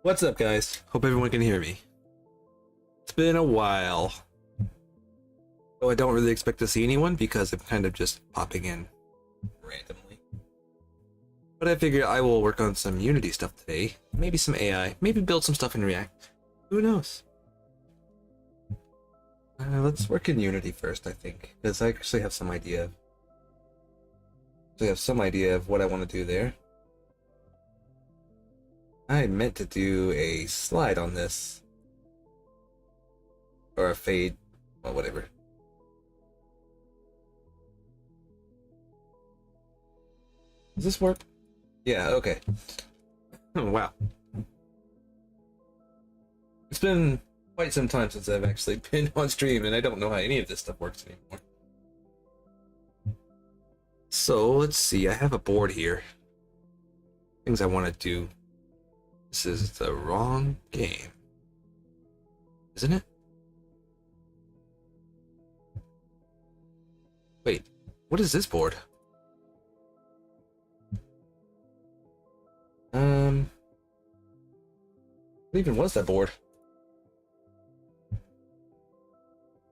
What's up, guys? Hope everyone can hear me. It's been a while. Though I don't really expect to see anyone because I'm kind of just popping in randomly. But I figure I will work on some Unity stuff today. Maybe some AI. Maybe build some stuff in React. Who knows? Let's work in Unity first, I think. Because I actually have some idea. Of what I want to do there. I meant to do a slide on this. Or a fade. Well, whatever. Does this work? Yeah, okay. Oh, wow. It's been quite some time since I've actually been on stream, and I don't know how any of this stuff works anymore. So, let's see. I have a board here. Things I want to do. This is the wrong game. Isn't it? Wait, what is this board? What even was that board?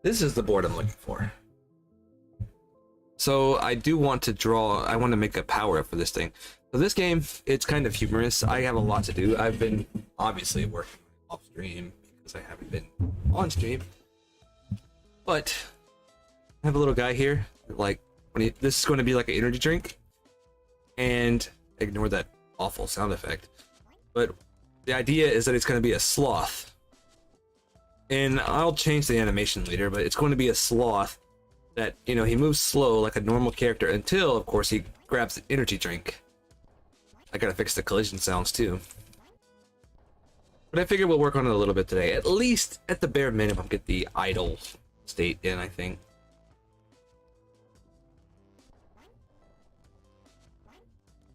This is the board I'm looking for. So I do want to draw, I want to make a power up for this thing. So this game, it's kind of humorous. I have a lot to do. I've been obviously working off stream because I haven't been on stream. But I have a little guy here, like, this is going to be like an energy drink. And ignore that awful sound effect. But the idea is that it's going to be a sloth. And I'll change the animation later, but it's going to be a sloth that, you know, he moves slow like a normal character until, of course, he grabs the energy drink. I gotta fix the collision sounds too. But I figure we'll work on it a little bit today. At least, at the bare minimum, get the idle state in, I think.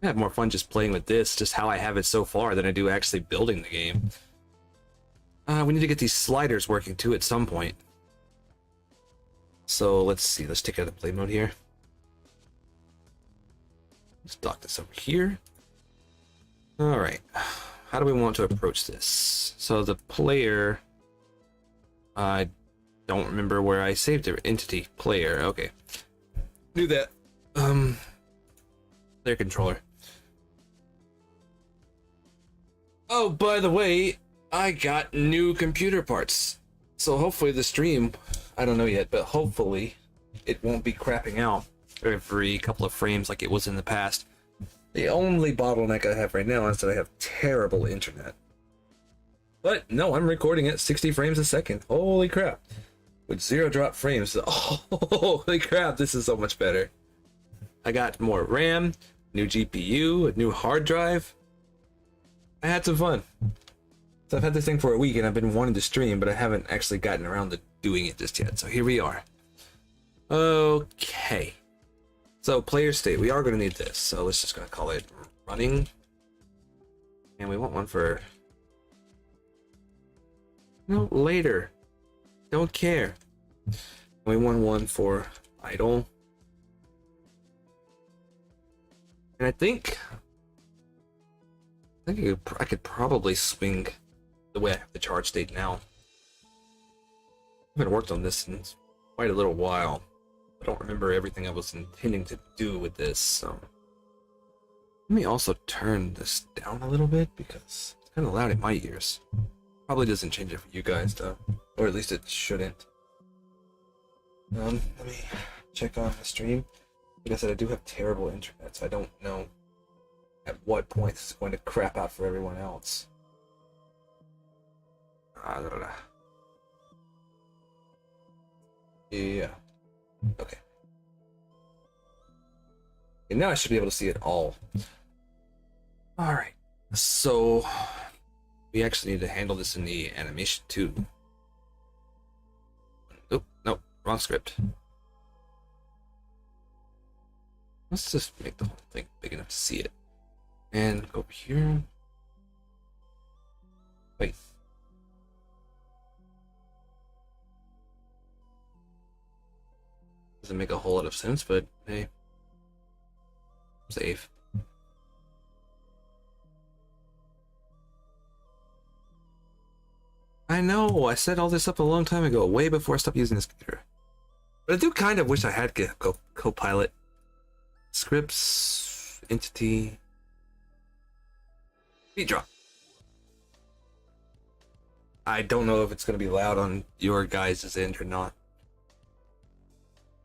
I have more fun just playing with this, just how I have it so far, than I do actually building the game. We need to get these sliders working too at some point. So let's see, let's take it out of play mode here. Let's dock this over here. Alright, how do we want to approach this? So the player, I don't remember where I saved it. Entity, player, okay. Do that. Player controller. Oh, by the way, I got new computer parts. So hopefully the stream, I don't know yet, but hopefully it won't be crapping out every couple of frames like it was in the past. The only bottleneck I have right now is that I have terrible internet. But no, I'm recording at 60 frames a second. Holy crap. With 0 drop frames. Oh, holy crap, this is so much better. I got more RAM, new GPU, a new hard drive. I had some fun. So I've had this thing for a week and I've been wanting to stream, but I haven't actually gotten around to doing it just yet. So here we are. Okay. So player state, we are going to need this. So let's just going to call it running. And we want one for... No, later. Don't care. We want one for idle. And I think I could probably swing the way I have the charge state now. I haven't worked on this in quite a little while. I don't remember everything I was intending to do with this, so... Let me also turn this down a little bit, because it's kind of loud in my ears. Probably doesn't change it for you guys, though. Or at least it shouldn't. Let me check on the stream. Like I said, I do have terrible internet, so I don't know at what point it's going to crap out for everyone else. Yeah. Okay. And now I should be able to see it all. Alright. So we actually need to handle this in the animation too. Oh, no, wrong script. Let's just make the whole thing big enough to see it. And go over here. Wait. Doesn't make a whole lot of sense, but hey. Save. know. I set all this up a long time ago, way before I stopped using this computer. But I do kind of wish I had Copilot. Scripts, entity, beat drop. I don't know if it's going to be loud on your guys' end or not.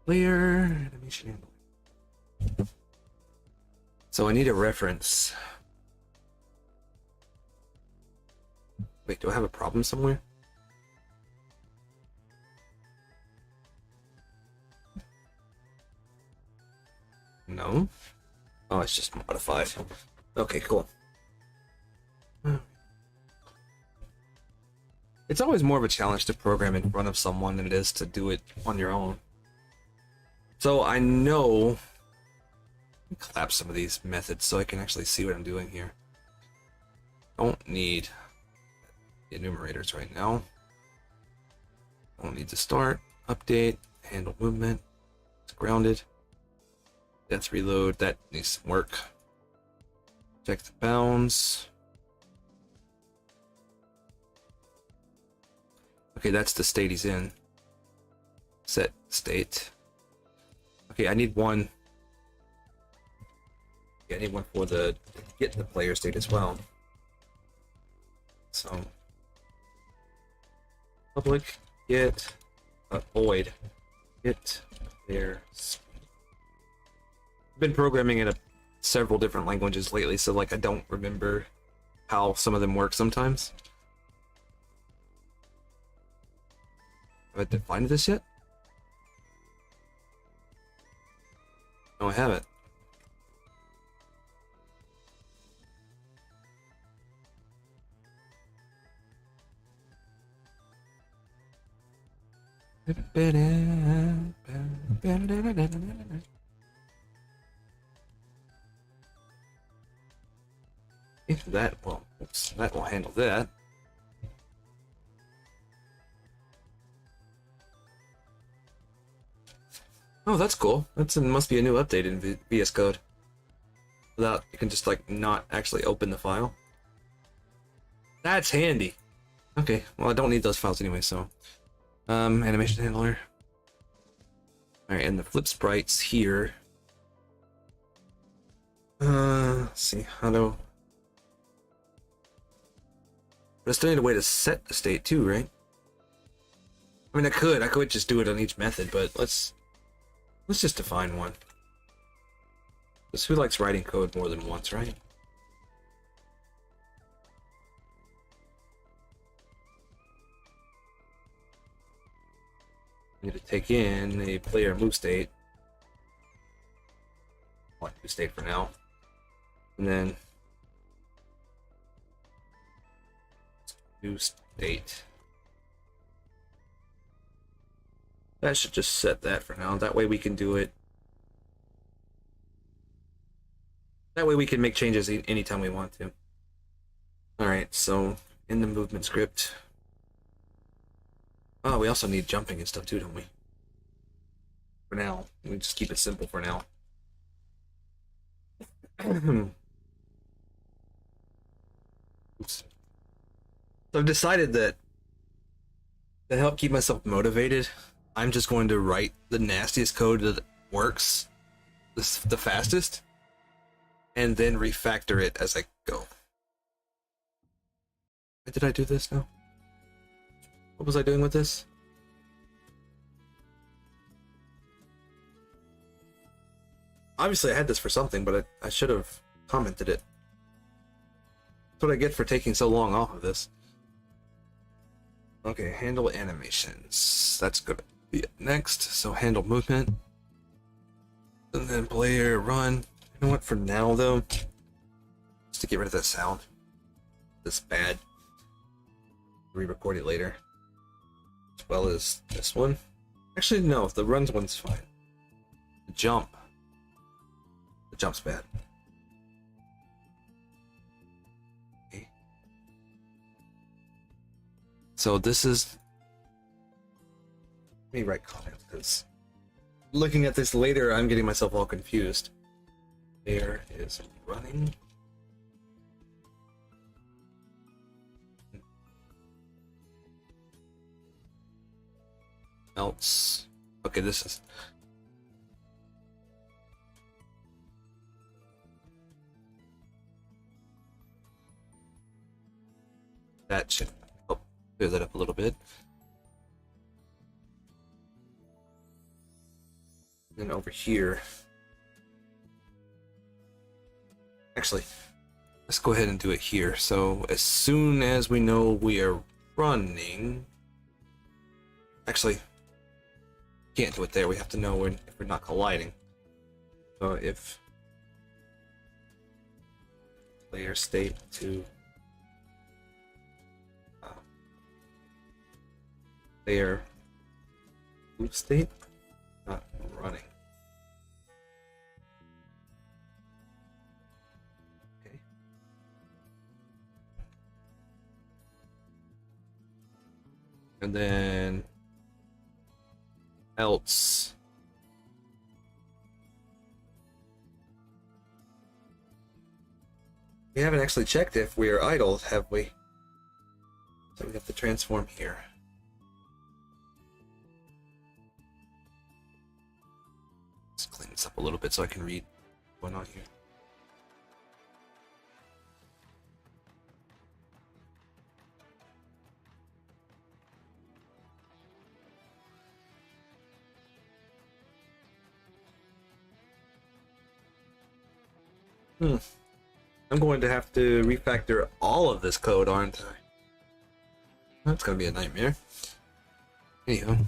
Player animation handling. So I need a reference. Wait, do I have a problem somewhere? No. Oh, it's just modified. Okay, cool. It's always more of a challenge to program in front of someone than it is to do it on your own. So I know... collapse some of these methods so I can actually see what I'm doing here. Don't need enumerators right now. Don't need to start, update, handle movement. It's grounded. That's reload. That needs some work. Check the bounds. Okay, that's the state he's in. Set state. Okay, I need one. Yeah, I need one for the get the player state as well. So public get void get player state. I've been programming in several different languages lately, so like I don't remember how some of them work sometimes. Have I defined this yet? No, I haven't. If that will, oops, that will handle that. Oh, that's cool. Must be a new update in VS Code. Without, you can just like not actually open the file. That's handy. Okay, well I don't need those files anyway, so animation handler. Alright, and the flip sprites here. Let's see how to. But I still need a way to set the state too, right? I mean, I could just do it on each method, but let's just define one. Because who likes writing code more than once, right? Need to take in a player move state. I want move state for now. And then new state. That should just set that for now. That way we can do it. That way we can make changes anytime we want to. Alright, so in the movement script. Oh, we also need jumping and stuff too, don't we? For now. We just keep it simple for now. Oops. So I've decided that to help keep myself motivated, I'm just going to write the nastiest code that works the fastest, and then refactor it as I go. Why did I do this now? What was I doing with this? Obviously I had this for something, but I should have commented it. That's what I get for taking so long off of this. Okay, handle animations. That's gonna be it next. So handle movement. And then player run. You know what, for now though, just to get rid of that sound. This bad. Re-record it later. As well as this one. Actually no, the runs one's fine. The jump. The jump's bad. Okay. So this is... Let me write comments, because looking at this later, I'm getting myself all confused. There is running. else. Okay, this is. That should help clear that up a little bit. Then over here. Actually, let's go ahead and do it here. So as soon as we know we are running. Actually, can't do it there. We have to know if we're not colliding. So if player state to player boot state, not running. Okay. And then else. We haven't actually checked if we are idle, have we? So we have to transform here. Let's clean this up a little bit so I can read what's going on here. I'm going to have to refactor all of this code, aren't I? That's gonna be a nightmare. Anyhow.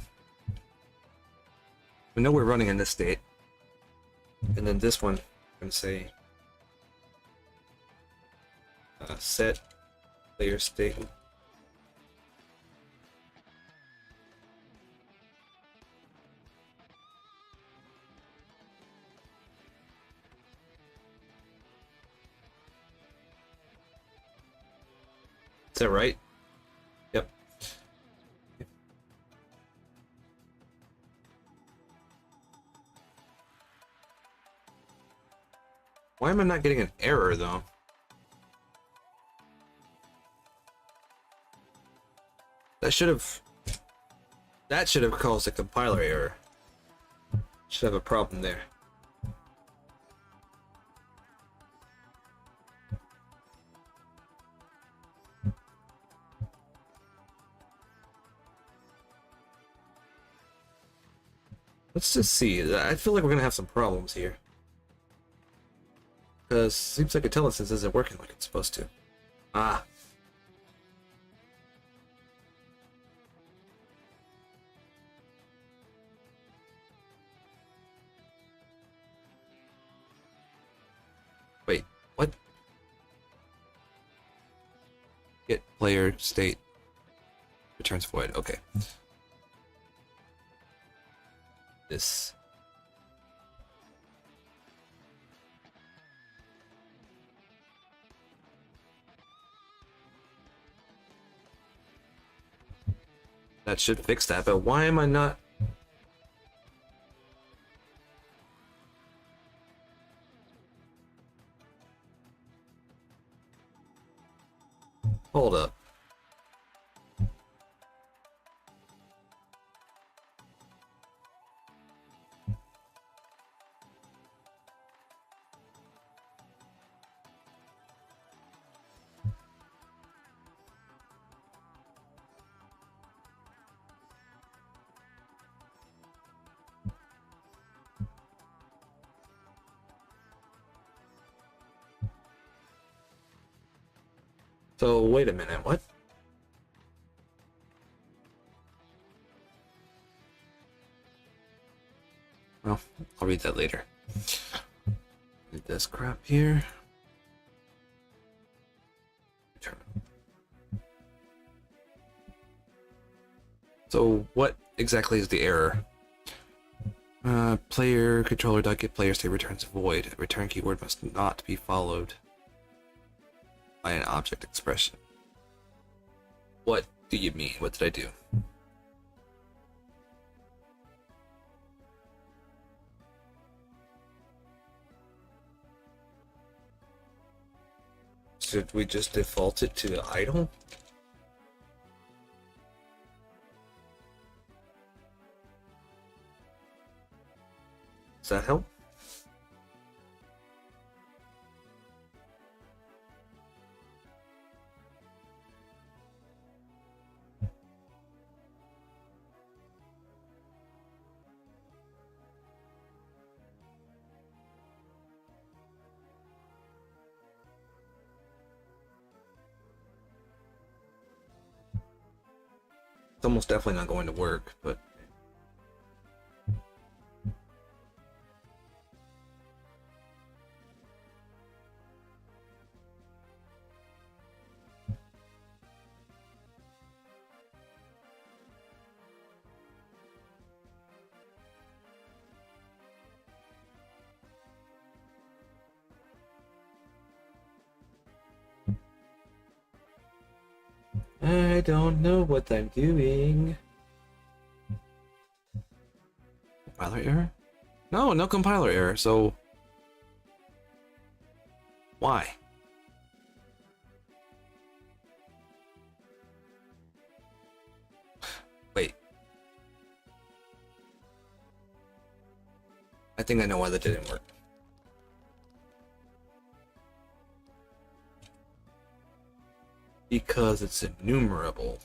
We know we're running in this state. And then this one, I'm gonna say set player state. Is that right? Yep. Why am I not getting an error though? That should have caused a compiler error. Should have a problem there. Let's just see. I feel like we're gonna have some problems here. Because seems like IntelliSense isn't working like it's supposed to. Ah. Wait, what? Get player state returns void. Okay. This. That should fix that, but why am I not? Hold up. So wait a minute, what? Well, I'll read that later. Read this crap here. So what exactly is the error? Player controller dot get player state returns void. A return keyword must not be followed by an object expression. What do you mean? What did I do? Should we just default it to idle? that help? It's almost definitely not going to work, but I don't know what I'm doing. Compiler error? No, no compiler error, so why? Wait. I think I know why that didn't work. Because it's enumerable.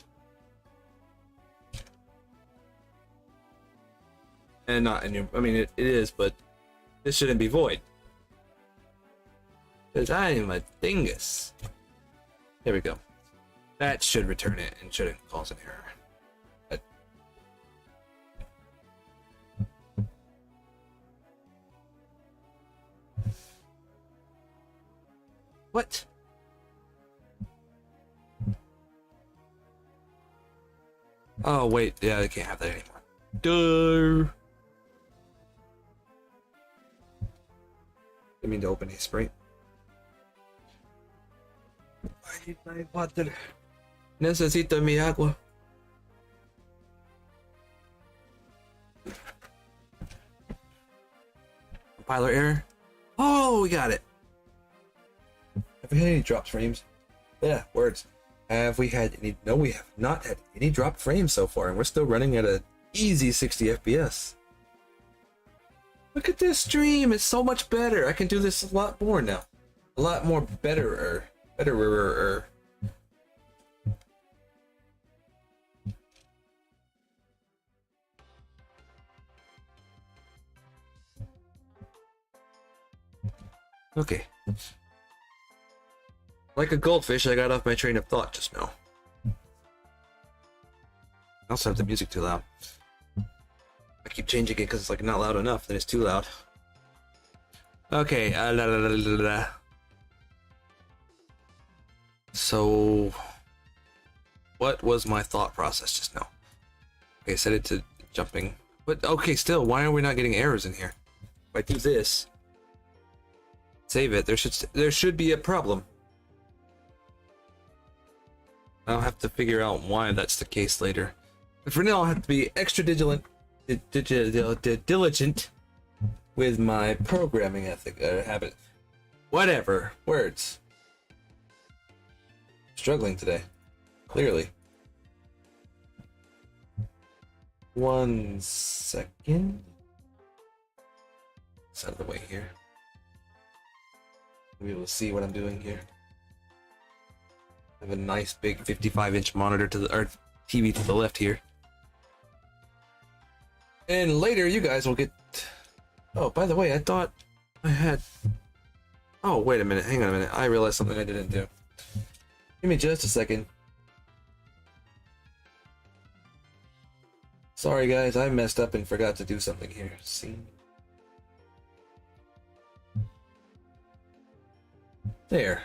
And not enumerable. I mean, it is, but this shouldn't be void. Because I am a dingus. There we go. That should return it and shouldn't cause an error. But what? Oh, wait. Yeah, I can't have that anymore. Duh. I mean to open Aseprite. I need my water. Necesito mi agua. Compiler error. Oh, we got it. Have we had any dropped frames? Yeah, words. Have we had any? No, we have not had any dropped frames so far, and we're still running at an easy 60 FPS. Look at this stream, it's so much better. I can do this a lot more now. A lot more betterer. Betterer. Okay. Like a goldfish, I got off my train of thought just now. I also have the music too loud. I keep changing it because it's like not loud enough, then it's too loud. Okay, So, what was my thought process just now? Okay, set it to jumping. But okay, still, why are we not getting errors in here? If I do this, save it, there should be a problem. I'll have to figure out why that's the case later. But for now, I'll have to be extra diligent with my programming ethic habit. Whatever. Words. Struggling today. Clearly. 1 second. It's out of the way here. We'll be able to see what I'm doing here. I have a nice big 55-inch monitor to the or TV to the left here. And later you guys will get. Oh, by the way, I thought I had. Oh, wait a minute. Hang on a minute. I realized something I didn't do. Give me just a second. Sorry guys, I messed up and forgot to do something here. See? There.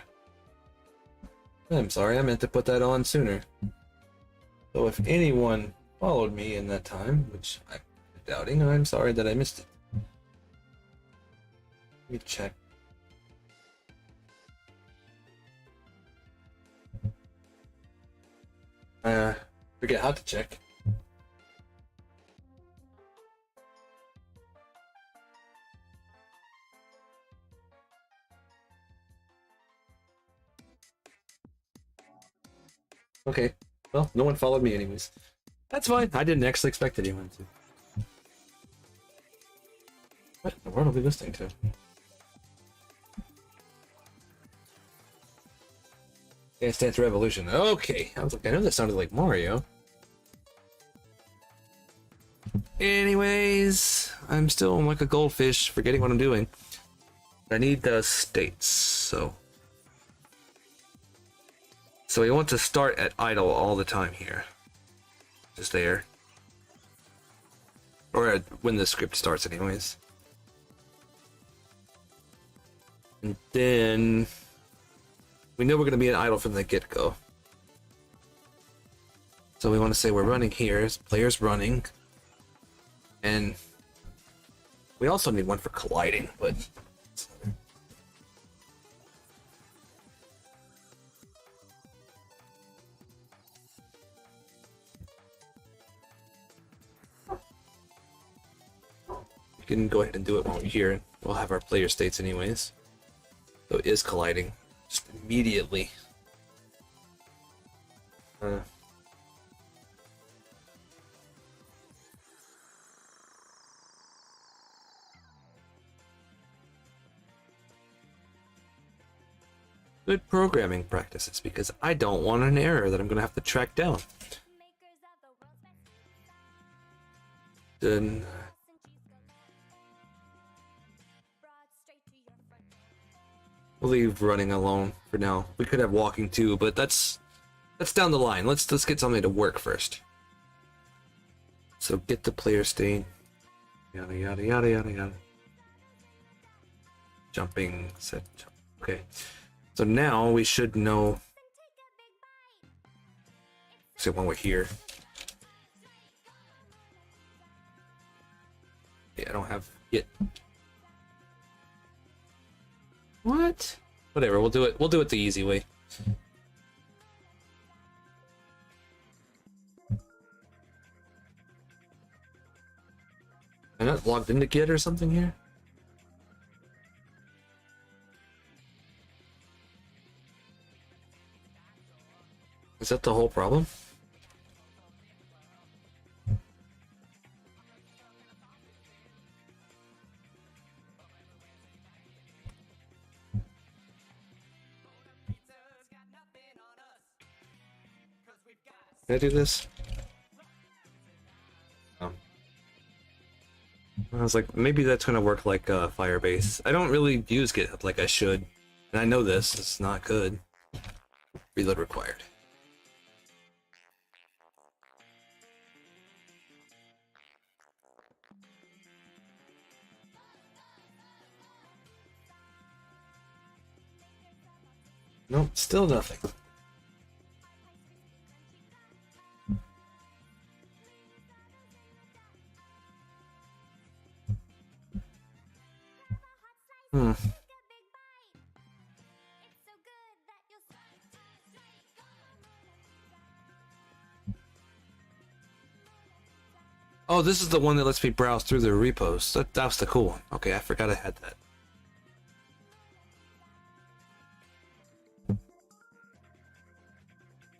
I'm sorry, I meant to put that on sooner. So if anyone followed me in that time, which I'm doubting, I'm sorry that I missed it. Let me check. Forget how to check. Okay, well, no one followed me anyways. That's fine. I didn't actually expect anyone to. What in the world are we listening to? Dance Dance Revolution. Okay. I was like, I know that sounded like Mario. Anyways, I'm still like a goldfish, forgetting what I'm doing. I need the states, so we want to start at idle all the time here. Just there. Or when the script starts anyways. And then we know we're going to be in idle from the get-go. So we want to say we're running here, players running. And we also need one for colliding, but we can go ahead and do it while we're here. We'll have our player states anyways. So it is colliding just immediately. Good programming practices, because I don't want an error that I'm going to have to track down. Then we'll leave running alone for now. We could have walking too, but that's down the line. Let's get something to work first. So get the player state. Yada yada yada yada yada. Jumping set. Okay. So now we should know. So when we're here. Yeah, I don't have it. What? Whatever, we'll do it. We'll do it the easy way. I'm not logged into Git or something here? Is that the whole problem? Can I do this? Oh. I was like, maybe that's gonna work like Firebase. I don't really use Git like I should. And I know this, it's not good. Reload required. Nope, still nothing. Oh, this is the one that lets me browse through the repos. That's the cool one. Okay, I forgot I had that.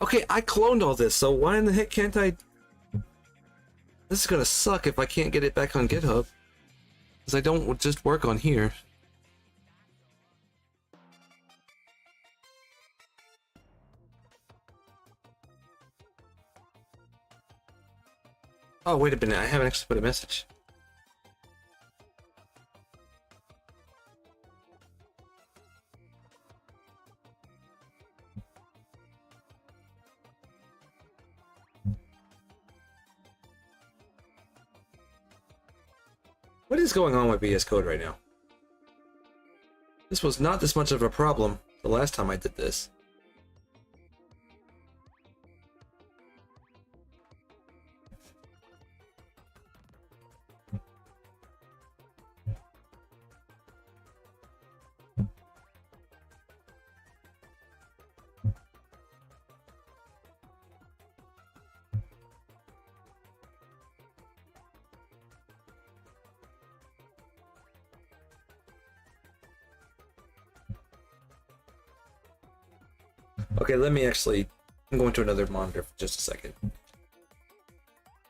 Okay, I cloned all this, so why in the heck can't I... This is gonna suck if I can't get it back on GitHub. Because I don't just work on here. Oh, wait a minute, I haven't actually put a message. What is going on with VS Code right now? This was not this much of a problem the last time I did this. Okay, let me actually... I'm going to another monitor for just a second.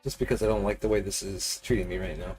Just because I don't like the way this is treating me right now.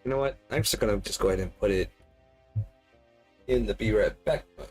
You know what? I'm just gonna go ahead and put it in the be right back mode.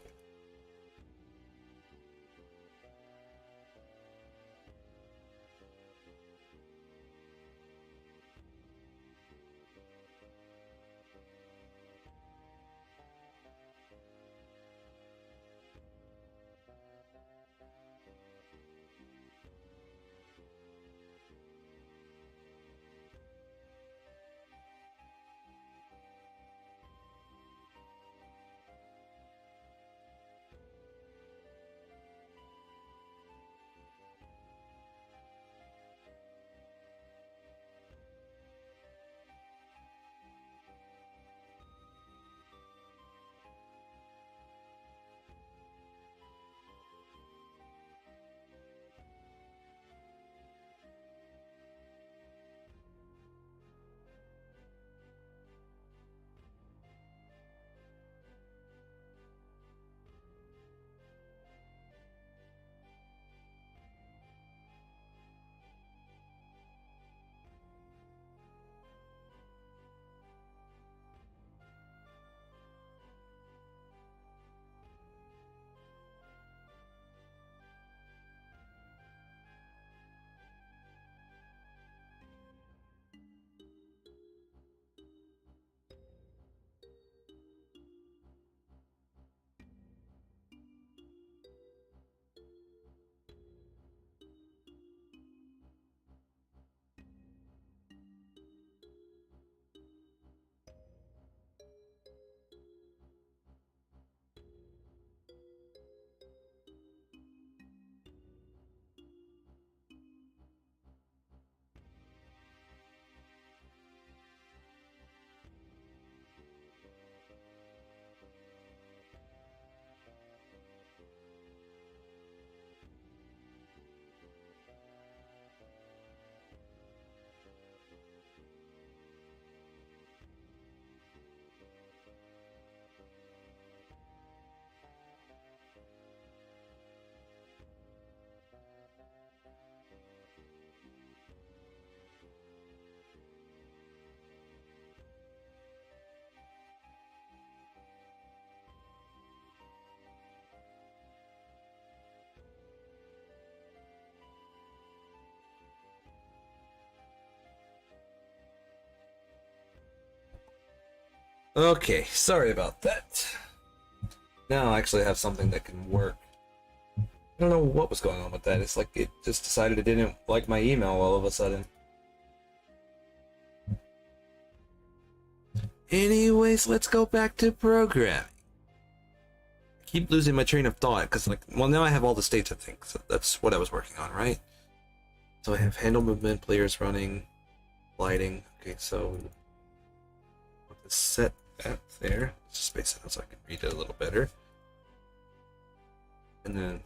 Okay, sorry about that. Now I actually have something that can work. I don't know what was going on with that. It's like it just decided it didn't like my email all of a sudden. Anyways, let's go back to programming. I keep losing my train of thought because, like, well, now I have all the states, I think. So that's what I was working on, right? So I have handle movement, players running, lighting. Okay, so let's set that there. Let's just space it out so I can read it a little better. And then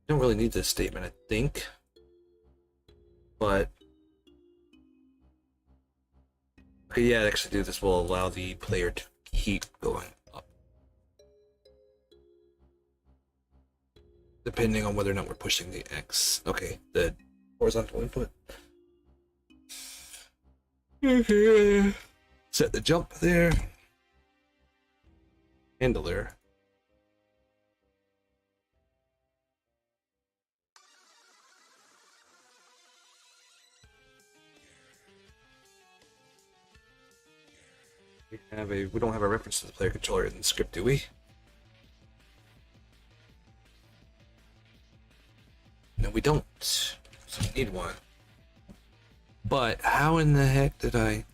don't really need this statement, I think. But okay, yeah, actually, this will allow the player to keep going up, depending on whether or not we're pushing the X. Okay, the horizontal input. Okay. Set the jump there. Handler. We don't have a reference to the player controller in the script, do we? No, we don't. So we need one. But how in the heck did I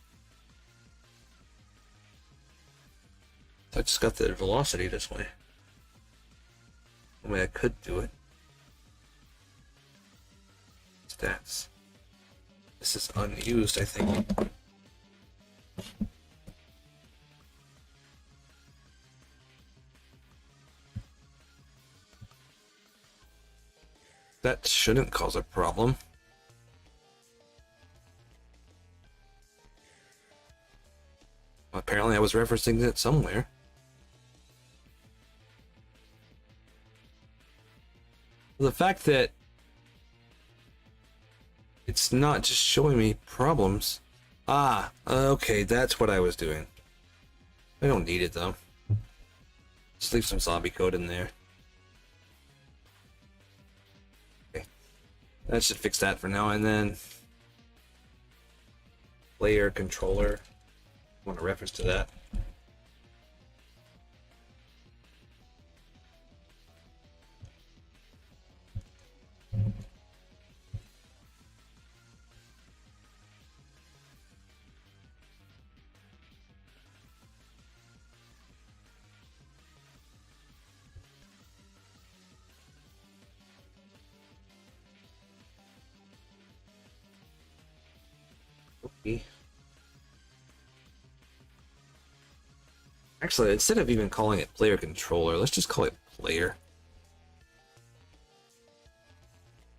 just got the velocity this way. I mean, I could do it. Stats. This is unused, I think. That shouldn't cause a problem. apparently I was referencing it somewhere. The fact that it's not just showing me problems. Ah, okay, that's what I was doing. I don't need it though. Just leave some zombie code in there. Okay, that should fix that for now, and then player controller. I want a reference to that. Okay. Actually, instead of even calling it player controller, let's just call it player.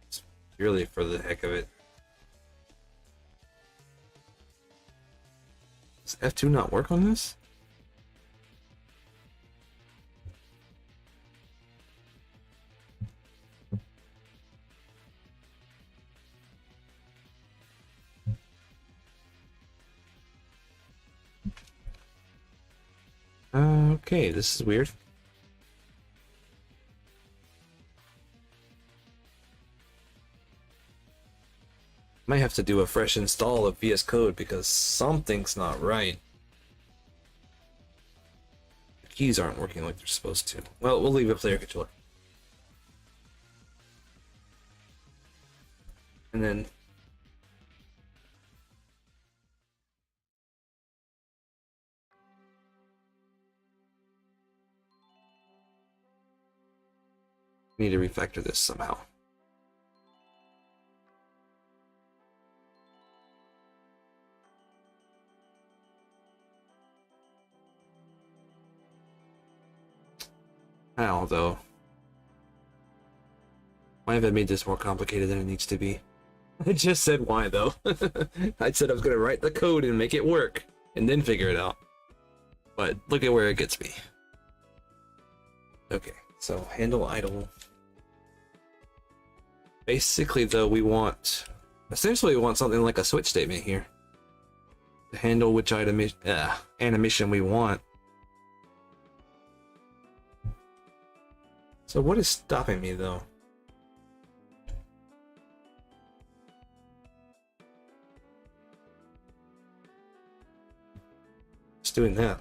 It's purely for the heck of it. Does F2 not work on this? Okay, this is weird. Might have to do a fresh install of VS Code because something's not right. The keys aren't working like they're supposed to. Well, we'll leave it player controller. And then need to refactor this somehow. How, though? Why have I made this more complicated than it needs to be? I just said why, though. I said I was going to write the code and make it work, and then figure it out. But look at where it gets me. Okay, so handle idle. Basically, though, we want... Essentially, we want something like a switch statement here. To handle which animation we want. So what is stopping me, though? Just doing that.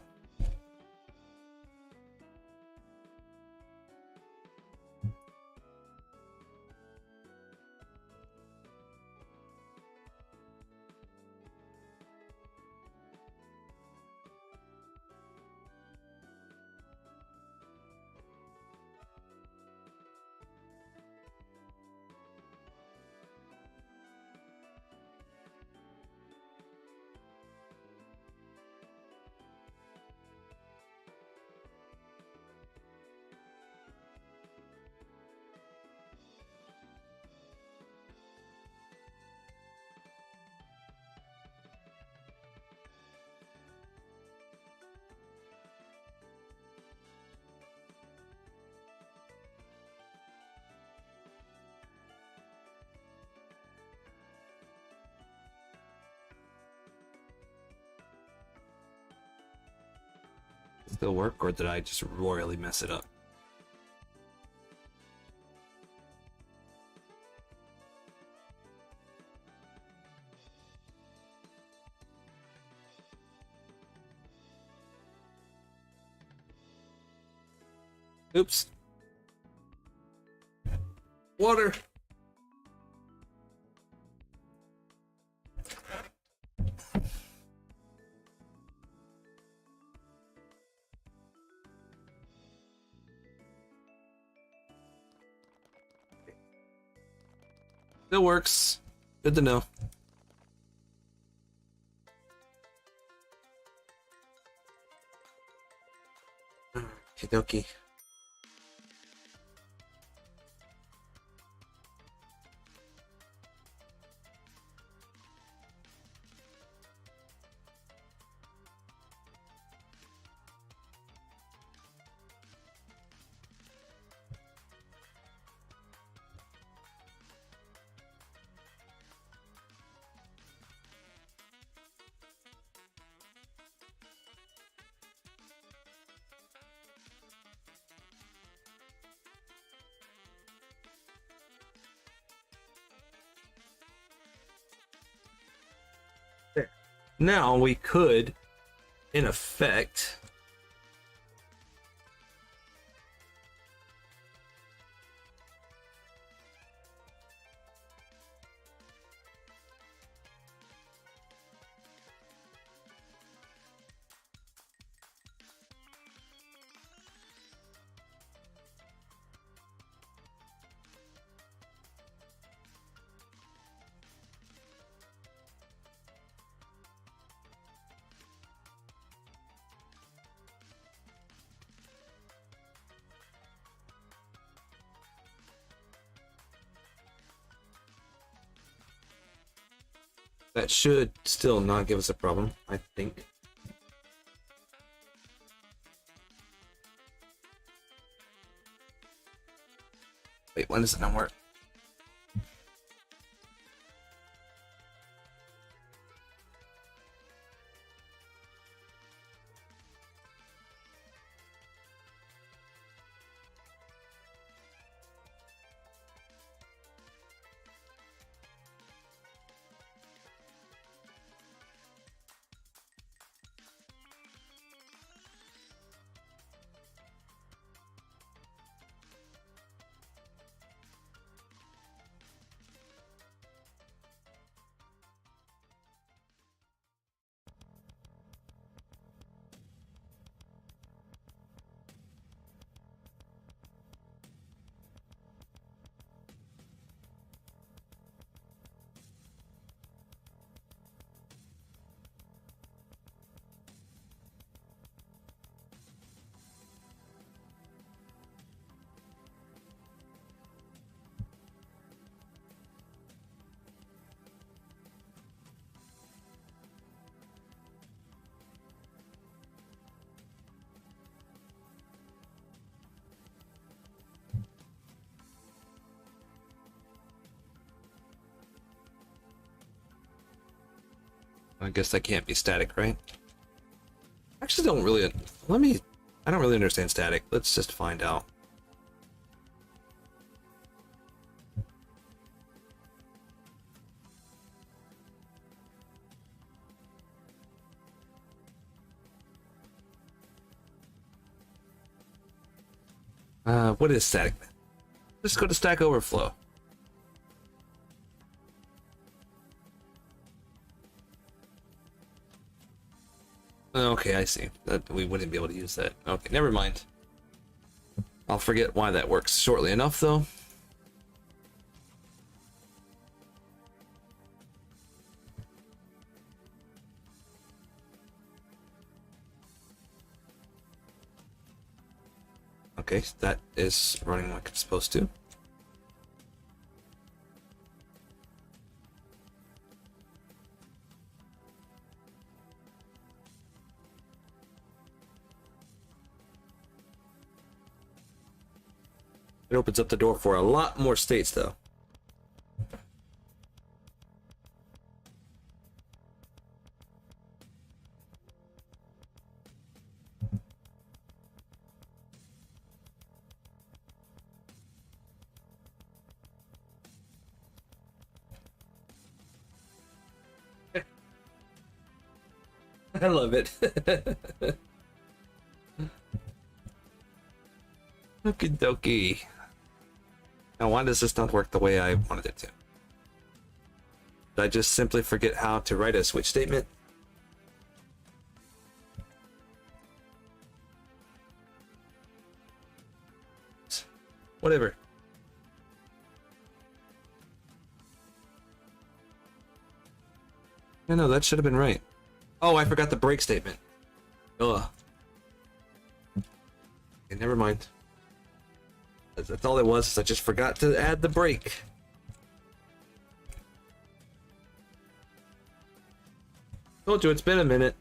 Still work, or did I just royally mess it up? Oops. Water. Still works. Good to know. Okie. Now we could, in effect, that should still not give us a problem, I think. Wait, when does it not work? I guess that can't be static, right? Actually, don't really. I don't really understand static. Let's just find out. What is static? Let's go to Stack Overflow. Okay, I see. That we wouldn't be able to use that. Okay, never mind. I'll forget why that works shortly enough, though. Okay, that is running like it's supposed to. It opens up the door for a lot more states, though. I love it. Okie dokie. Now, why does this not work the way I wanted it to? Did I just simply forget how to write a switch statement? Whatever. No, that should have been right. Oh, I forgot the break statement. Ugh. Okay, never mind. That's all it was, is I just forgot to add the break. Told you, it's been a minute.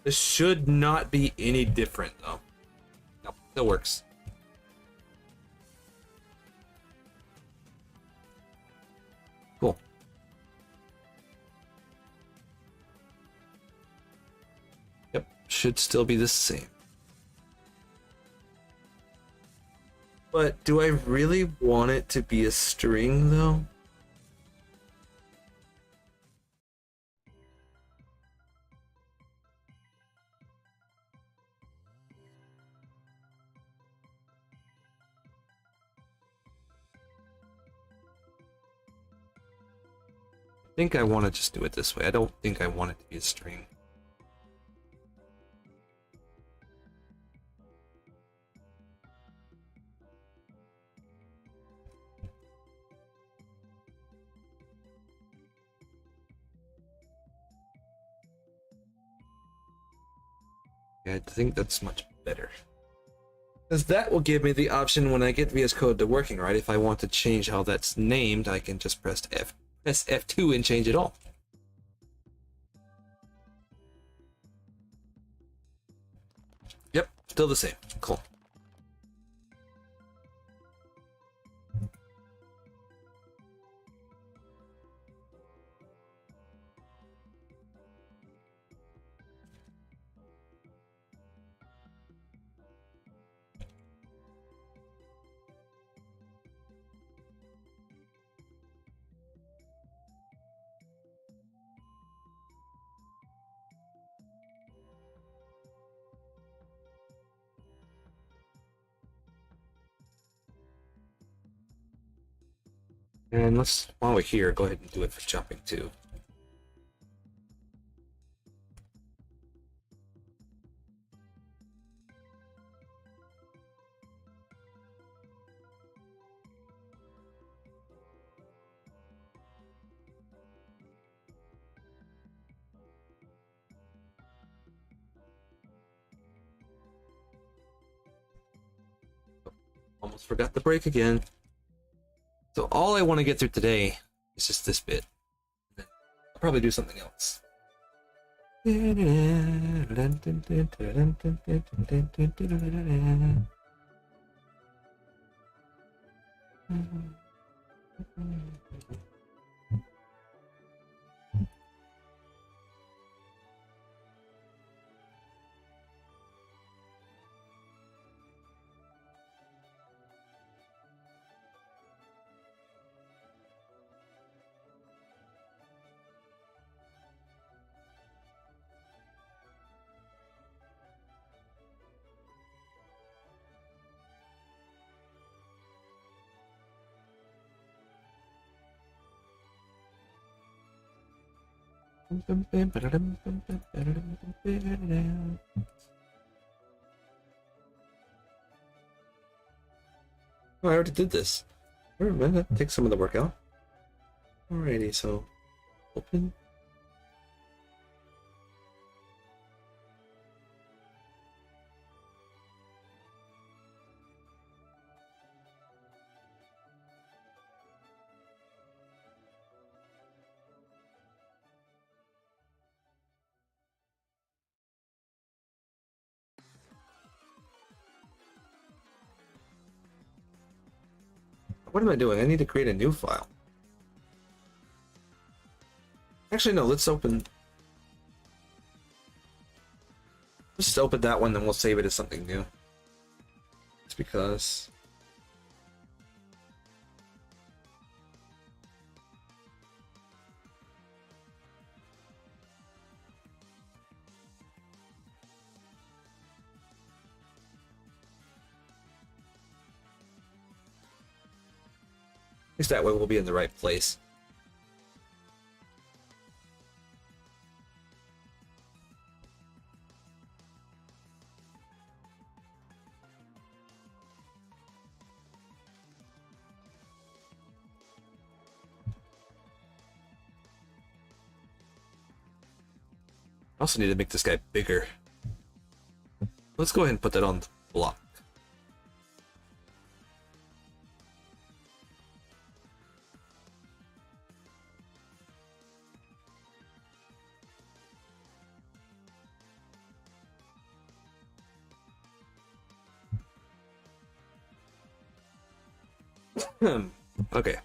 This should not be any different, though. No, still works. Cool. should still be the same. But do I really want it to be a string though? I think I want to just do it this way. I don't think I want it to be a string. Yeah, I think that's much better. Because that will give me the option when I get VS Code to working right. If I want to change how that's named, I can just press F2 and change it all. Yep, still the same. Cool. And let's, while we're here, go ahead and do it for jumping too. Almost forgot the break again. So all I want to get through today is just this bit. I'll probably do something else. Oh, I already did this. Wait a minute, take some of the work out. Alrighty, so open. What am I doing? I need to create a new file. Actually, no, let's open... Let's just open that one, then we'll save it as something new. Just because... At least that way we'll be in the right place. I also need to make this guy bigger. Let's go ahead and put that on the block. Okay.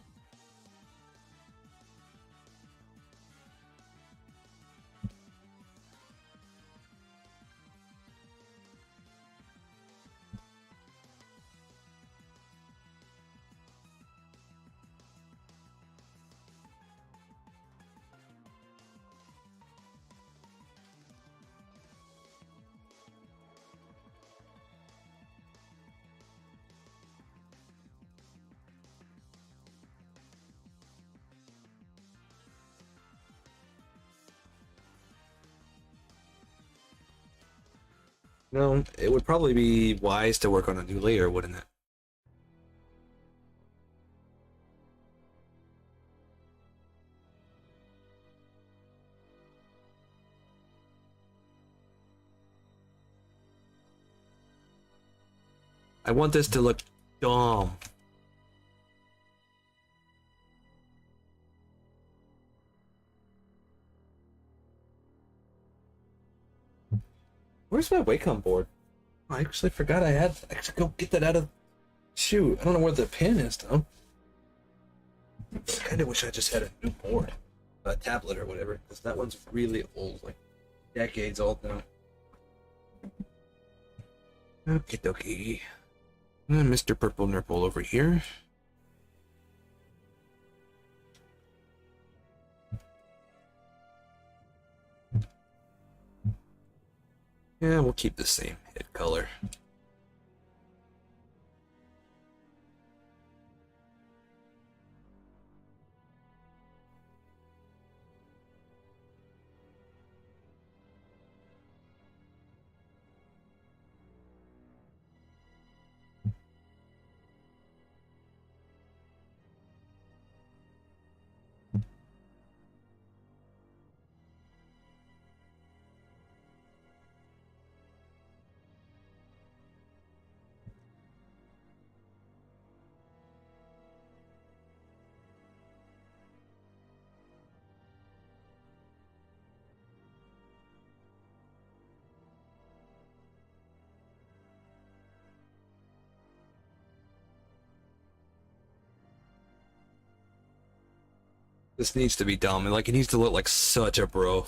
No, it would probably be wise to work on a new layer, wouldn't it? I want this to look dumb. Where's my Wacom board? I actually forgot I had. I should go get that out of. Shoot, I don't know where the pin is though. I kind of wish I just had a new board, a tablet or whatever, because that one's really old, like decades old now. Okie dokie. Mr. Purple Nurple over here. Yeah, we'll keep the same head color. This needs to be dumb, and like it needs to look like such a bro.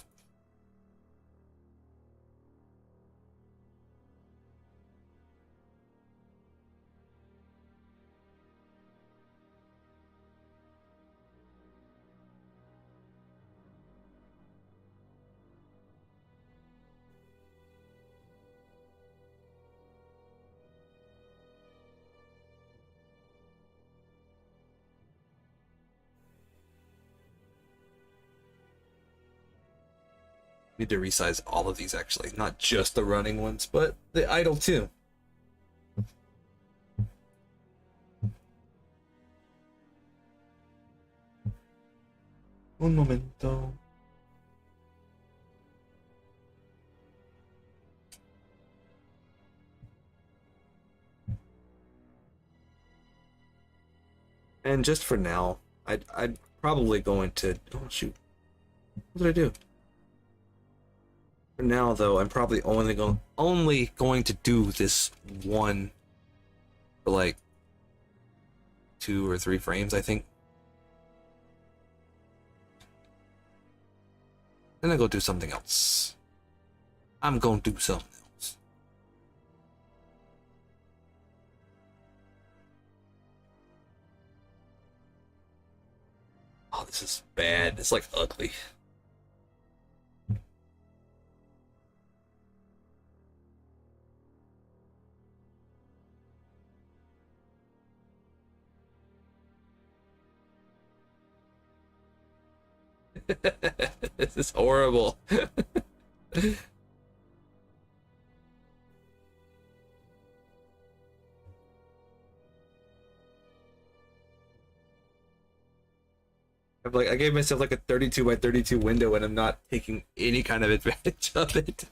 Need to resize all of these actually, not just the running ones, but the idle too. Un momento. And just for now, I'd probably going to. Oh shoot! What did I do? For now, though, I'm probably only going to do this one for like 2 or 3 frames, I think. Then I go do something else. I'm gonna do something else. Oh, this is bad. It's like ugly. This is horrible. I gave myself like a 32 by 32 window and I'm not taking any kind of advantage of it.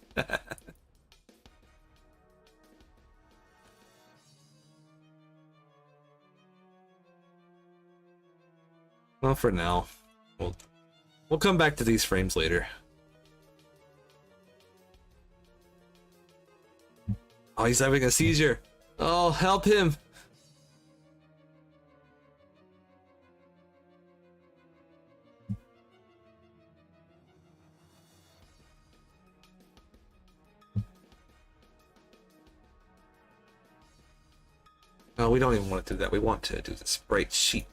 Well, for now, we'll come back to these frames later. Oh, he's having a seizure. Oh, help him. No, we don't even want to do that. We want to do the sprite sheet.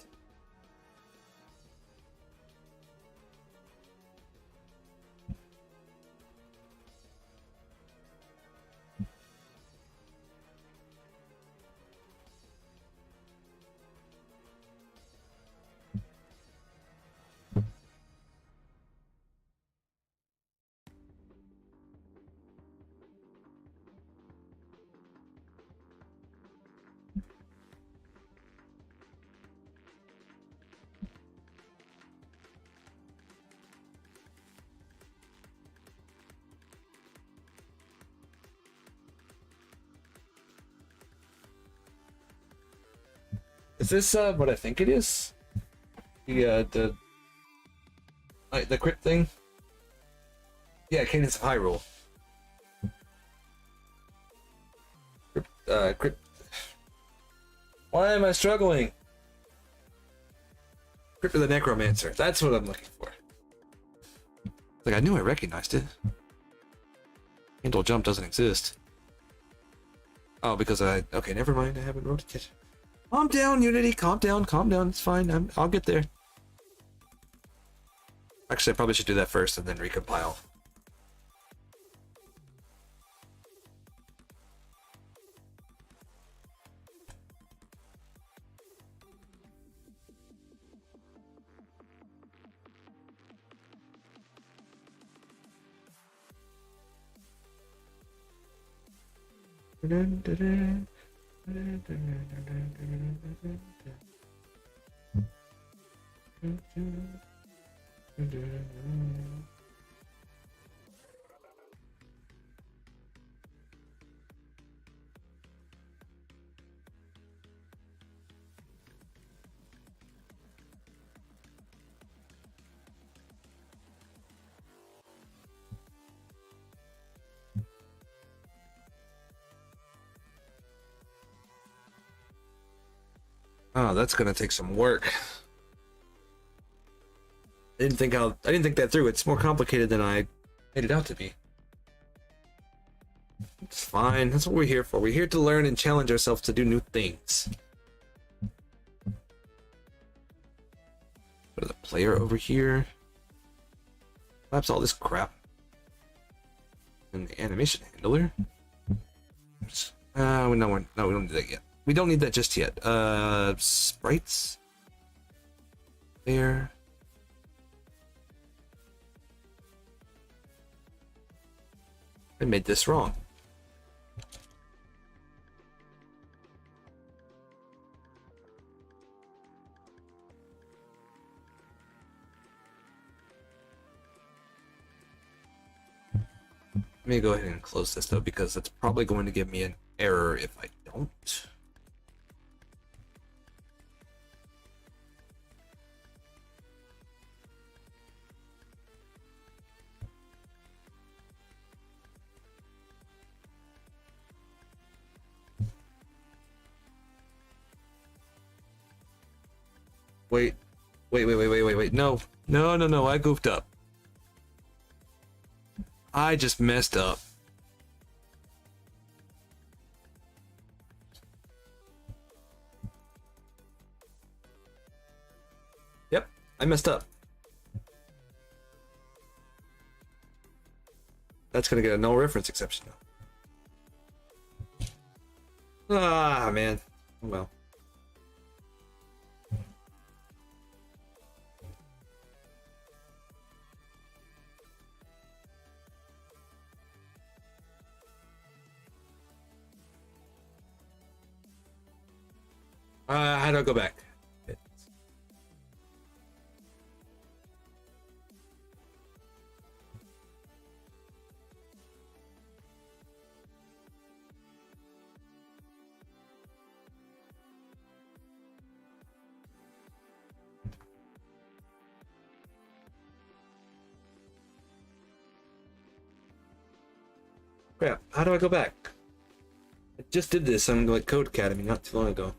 Is this what I think it is? The crypt thing? Yeah, Cadence of Hyrule. Crypt. Why am I struggling? Crypt of the Necromancer. That's what I'm looking for. Like, I knew I recognized it. Handle jump doesn't exist. Oh, because okay, never mind. I haven't wrote it yet. Calm down, Unity. Calm down. Calm down. It's fine. I'll get there. Actually, I probably should do that first and then recompile. Oh, that's gonna take some work. I didn't think that through. It's more complicated than I made it out to be. It's fine. That's what we're here for. We're here to learn and challenge ourselves to do new things. Go to the player over here. Collapse all this crap. And the animation handler. No, we don't need that yet. We don't need that just yet. Sprites. There. I made this wrong. Let me go ahead and close this though, because it's probably going to give me an error if I don't. Wait. No, I goofed up. I just messed up. Yep, I messed up. That's gonna get a null reference exception now. Ah, man. Oh well. How do I go back? Crap, how do I go back? I just did this on like Code Academy not too long ago.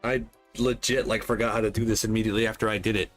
I legit like forgot how to do this immediately after I did it.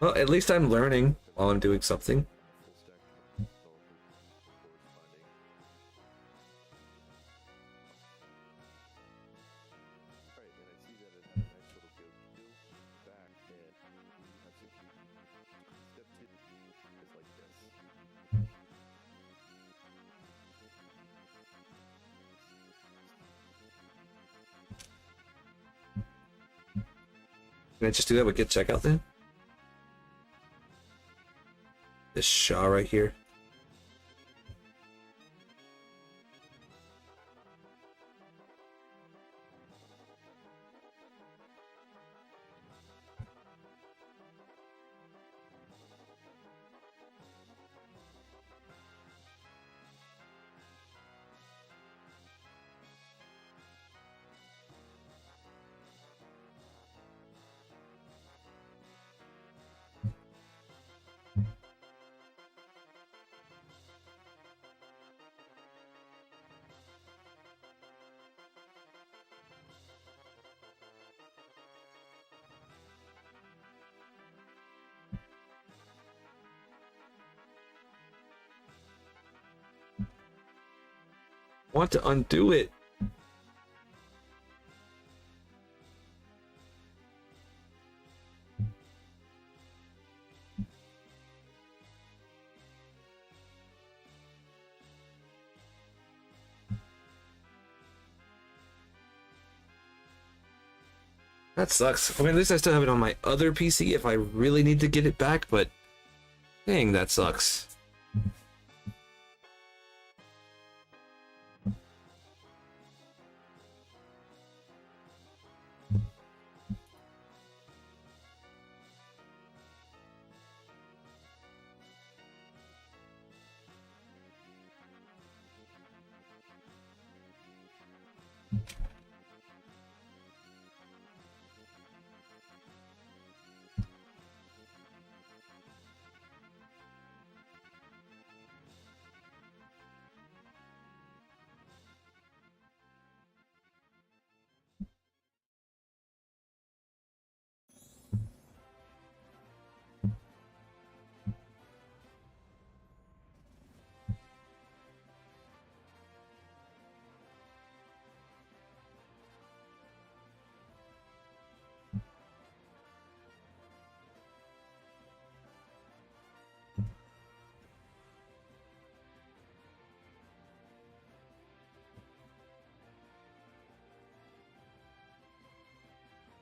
Well, at least I'm learning while I'm doing something. Can I just do that with Git checkout then? This Shaw right here. Want to undo it. That sucks. I mean, at least I still have it on my other PC if I really need to get it back, but dang, that sucks.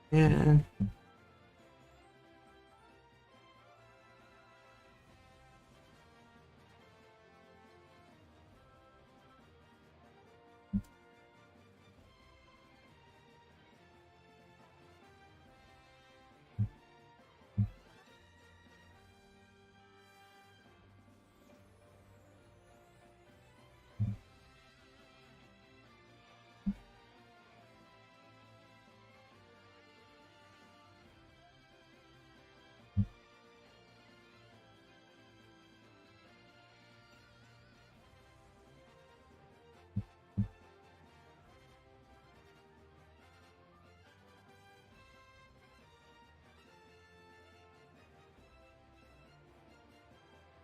Yeah.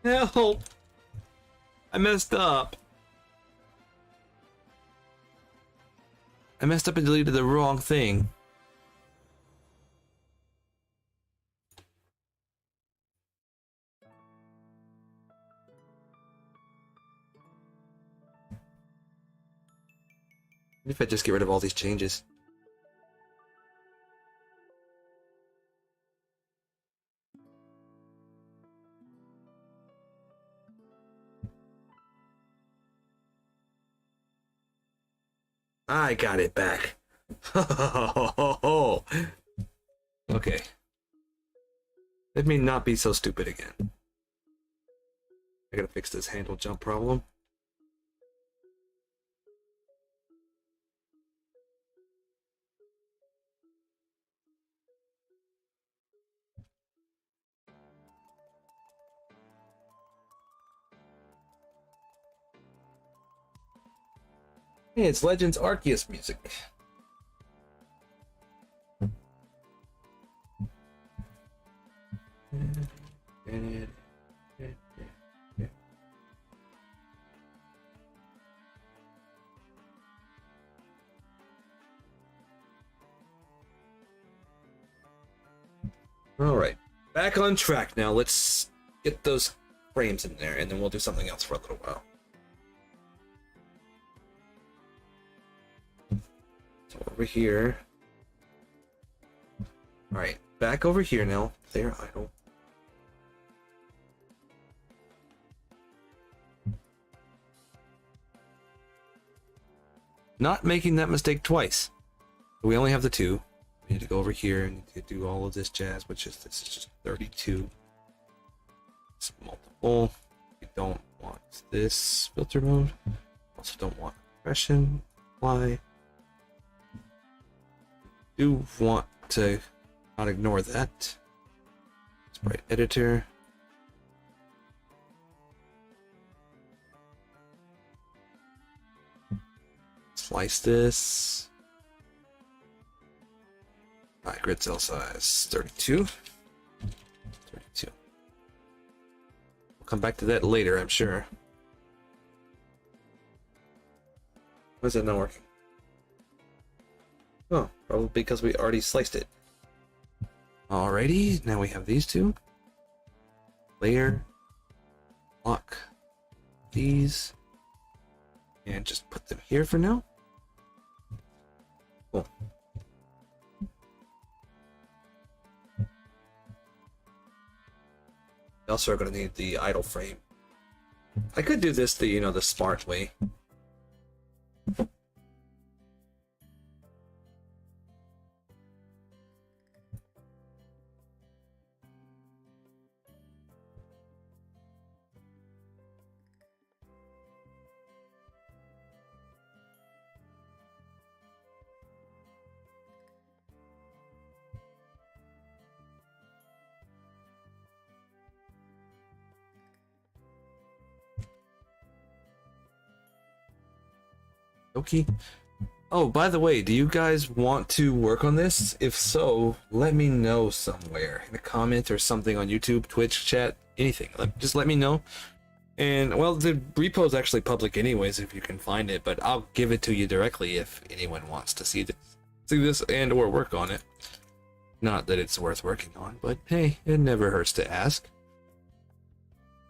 Help! I messed up. I messed up and deleted the wrong thing. What if I just get rid of all these changes? I got it back. Okay. Let me not be so stupid again. I gotta fix this handle jump problem. Hey, it's Legends Arceus music. Alright, back on track now. Let's get those frames in there, and then we'll do something else for a little while. So over here. Alright, back over here now. They're idle. Not making that mistake twice. We only have the two. We need to go over here and do all of this jazz, which is this is just 32. It's multiple. We don't want this filter mode. Also don't want compression. Apply. Do want to not ignore that. Sprite editor. Slice this. Alright, grid cell size 32. 32. We'll come back to that later, I'm sure. Why is that not working? Oh, probably because we already sliced it. Alrighty, now we have these two. Layer. Lock. These. And just put them here for now. Cool. We also are going to need the idle frame. I could do this the, the smart way. Okay. Oh, by the way, do you guys want to work on this? If so, let me know somewhere in a comment or something on YouTube, Twitch, chat, anything. Just let me know. And well, the repo is actually public anyways if you can find it, but I'll give it to you directly if anyone wants to see this and or work on it. Not that it's worth working on, but hey, it never hurts to ask.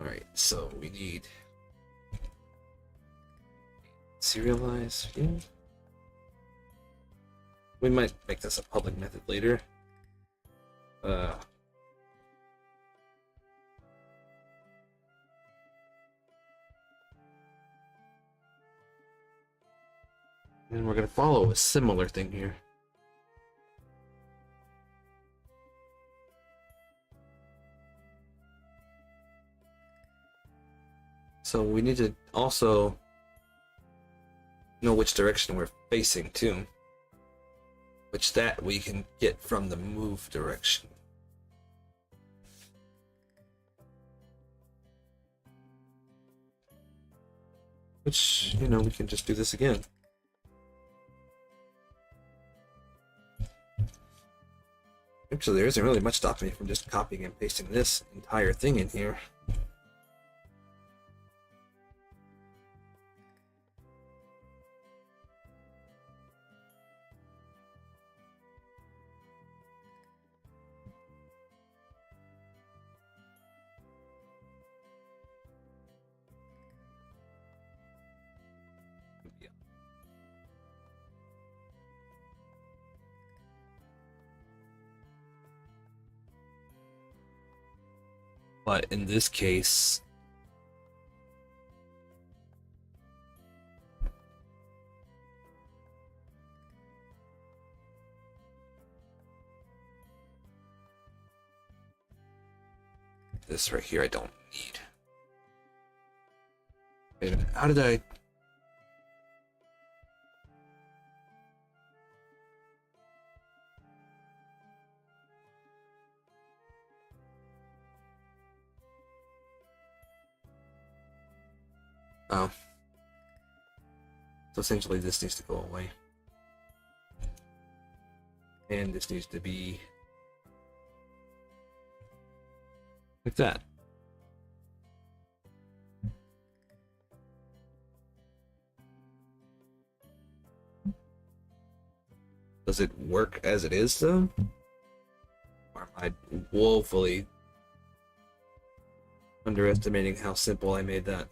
All right, so we need serialize. Yeah. We might make this a public method later. And we're gonna follow a similar thing here. So we need to also know which direction we're facing too. Which that we can get from the move direction. Which, we can just do this again. Actually, there isn't really much stopping me from just copying and pasting this entire thing in here. But in this case, this right here I don't need. Wait a minute, how did I... Oh. So essentially this needs to go away. And this needs to be like that. Does it work as it is though? Or am I woefully underestimating how simple I made that.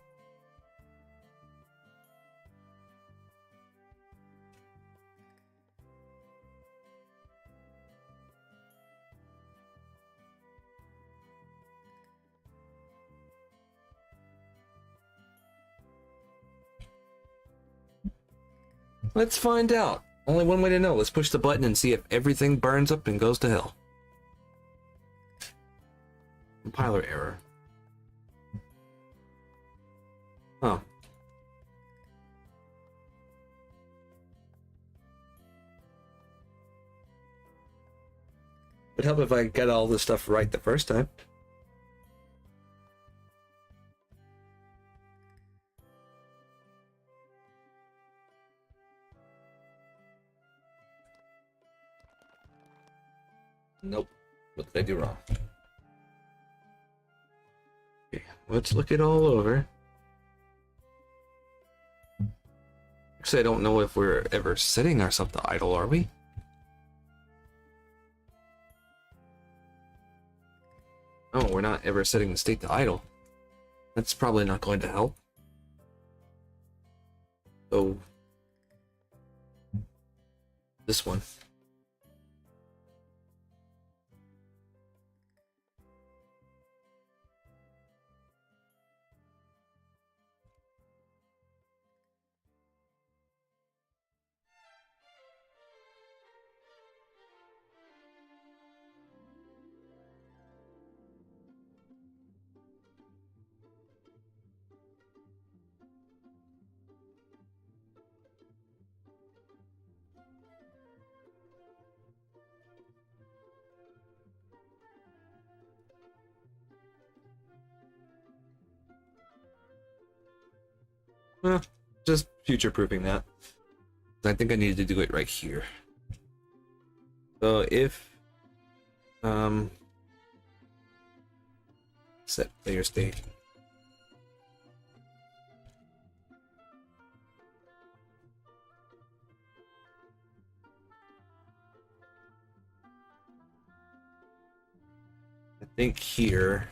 Let's find out. Only one way to know. Let's push the button and see if everything burns up and goes to hell. Compiler error. Oh. Would help if I got all this stuff right the first time. Nope. What did I do wrong? Okay, let's look it all over. Actually, I don't know if we're ever setting ourselves to idle, are we? Oh, we're not ever setting the state to idle. That's probably not going to help. So, this one. Just future-proofing that. I think I need to do it right here. So if set player state. I think here.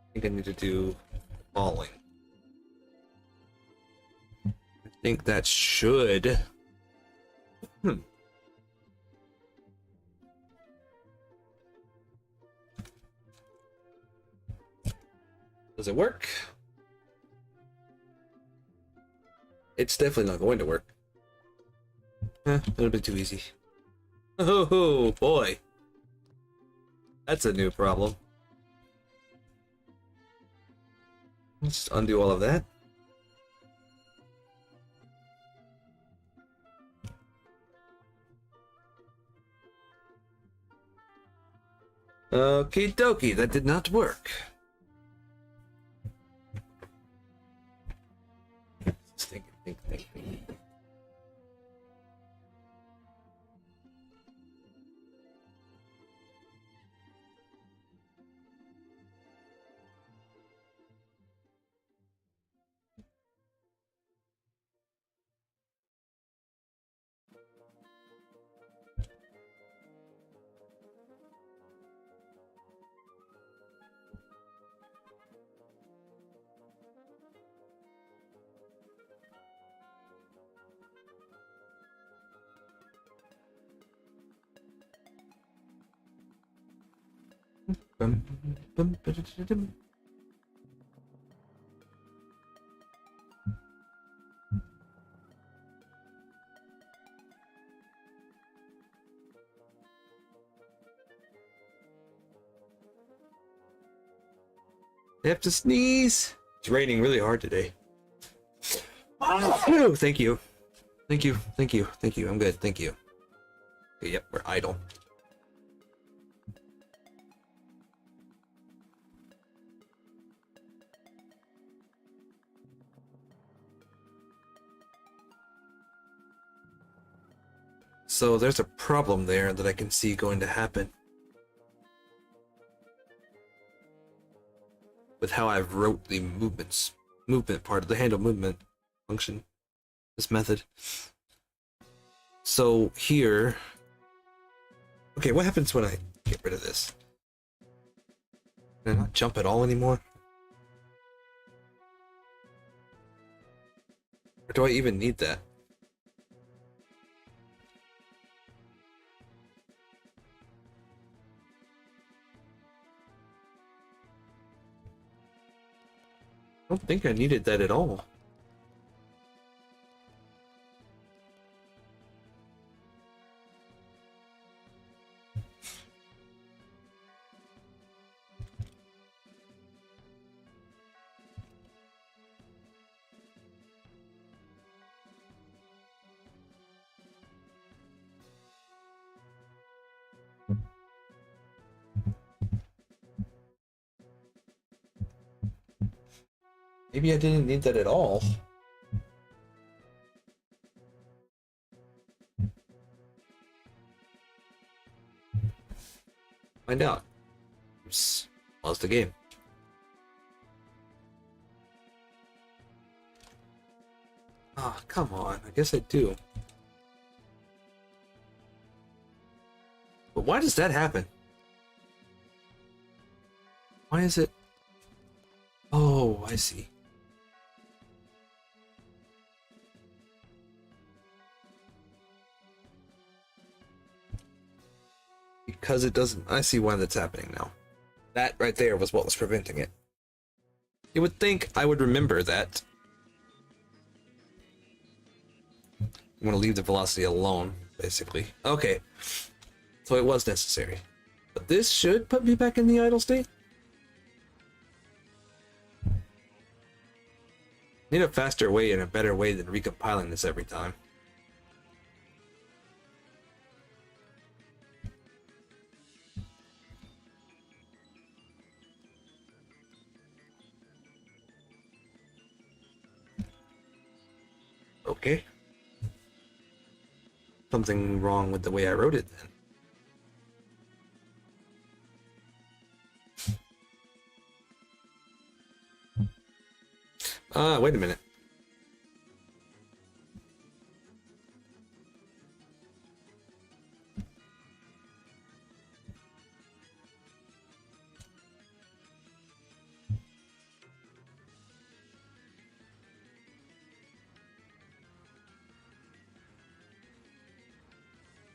I think I need to do falling. I think that should. Does it work? It's definitely not going to work. A little bit too easy. Oh boy. That's a new problem. Let's undo all of that. Okie dokie, that did not work. Think. I have to sneeze. It's raining really hard today. Oh, thank you. Thank you. Thank you. Thank you. I'm good. Thank you. Okay, yep, we're idle. So there's a problem there that I can see going to happen. With how I've wrote the movement part of the handle movement function, this method. So here, okay, what happens when I get rid of this? Can I not jump at all anymore? Or do I even need that? I don't think I needed that at all. Maybe I didn't need that at all. Find out. Oops. Pause the game. Oh, come on. I guess I do. But why does that happen? Why is it? Oh, I see. Because it doesn't. I see why that's happening now. That right there was what was preventing it. You would think I would remember that. I'm gonna leave the velocity alone, basically. Okay. So it was necessary. But this should put me back in the idle state. Need a faster way and a better way than recompiling this every time. Okay. Something wrong with the way I wrote it then. Wait a minute.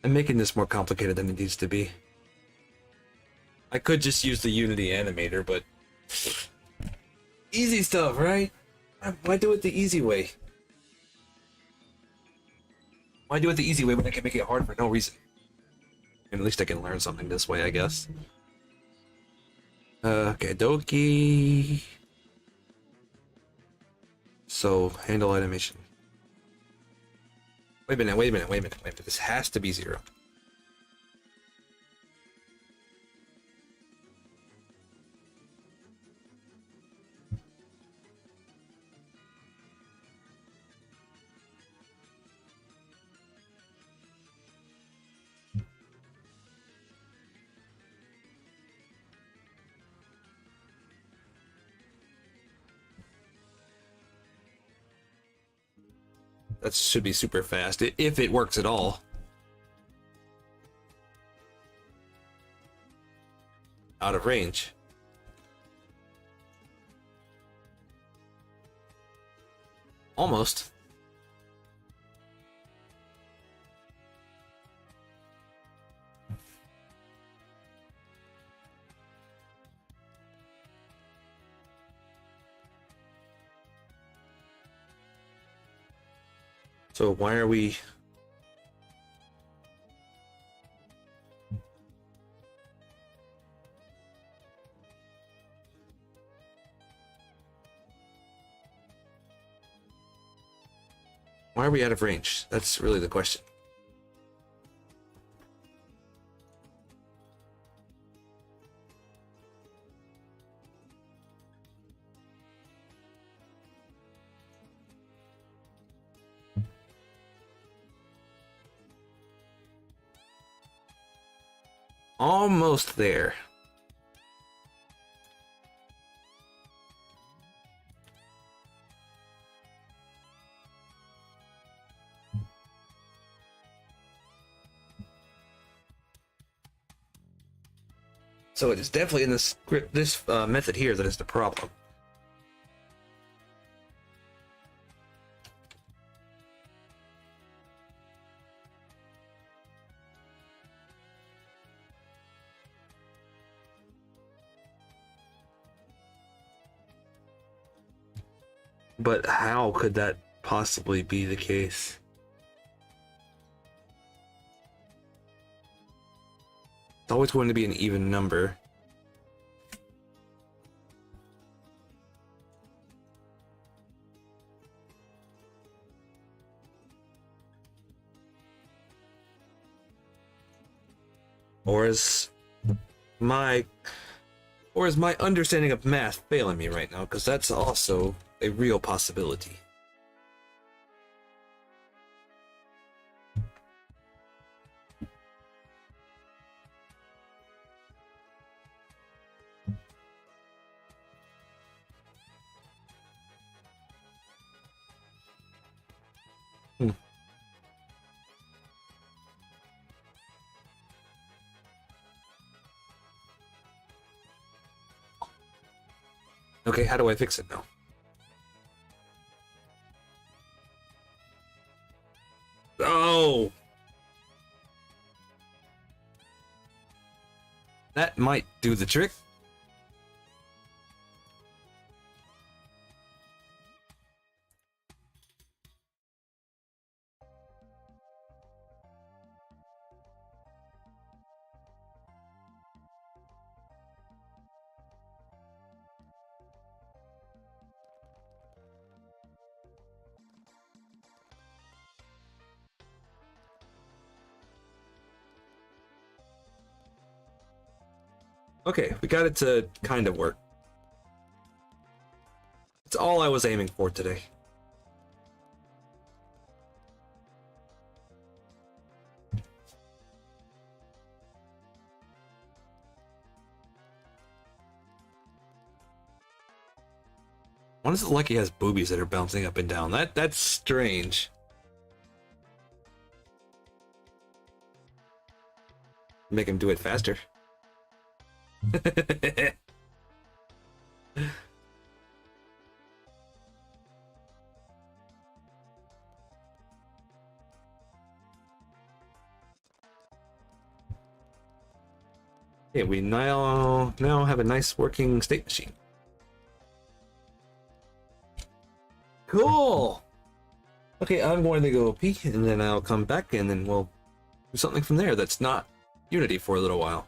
I'm making this more complicated than it needs to be. I could just use the Unity animator, but easy stuff, right? Why do it the easy way? Why do it the easy way when I can make it hard for no reason? And at least I can learn something this way, I guess. Okay, dokie. So, handle animation. Wait a minute. This has to be 0. That should be super fast, if it works at all. Out of range. Almost. So why are we... Why are we out of range? That's really the question. Almost there. So it is definitely in this script, this method here that is the problem. But how could that possibly be the case? It's always going to be an even number. Or is my understanding of math failing me right now? Because that's also a real possibility. Okay, how do I fix it now? Oh! That might do the trick. Okay, we got it to kind of work. It's all I was aiming for today. Why does it like he has boobies that are bouncing up and down? That's strange. Make him do it faster. Okay, we now have a nice working state machine. Cool. Okay, I'm going to go pee, and then I'll come back, and then we'll do something from there that's not Unity for a little while.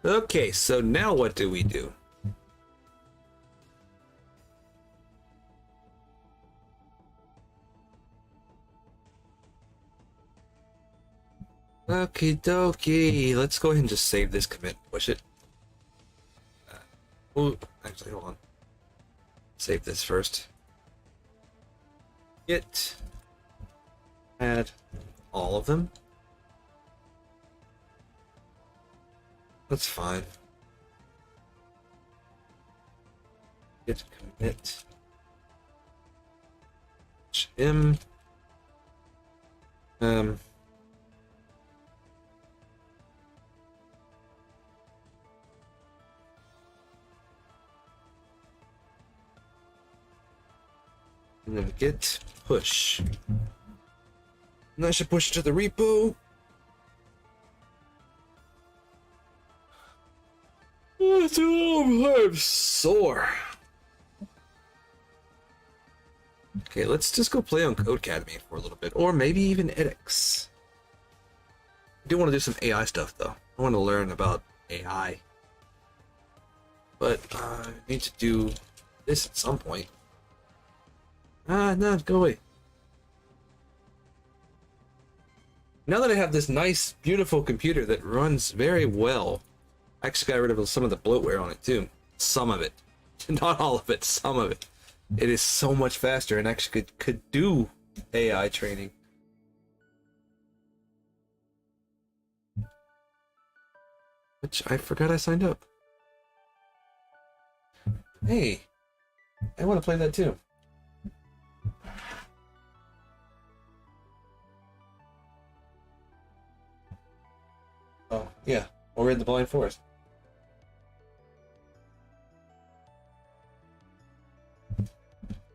Okay, so now what do we do? Okie dokie. Let's go ahead and just save this commit. Push it. Oh, actually, hold on. Save this first. Git. Add all of them. That's fine. Git commit. Him. And then git push. And I should push to the repo. I'm sore. Okay, let's just go play on Codecademy for a little bit, or maybe even edX. I do want to do some AI stuff though. I want to learn about AI, but I need to do this at some point. No, go away. Now that I have this nice, beautiful computer that runs very well, I actually got rid of some of the bloatware on it too. Some of it. Not all of it, some of it. It is so much faster and actually could do AI training. Which I forgot I signed up. Hey, I want to play that too. Oh, yeah. Or in the Blind Forest.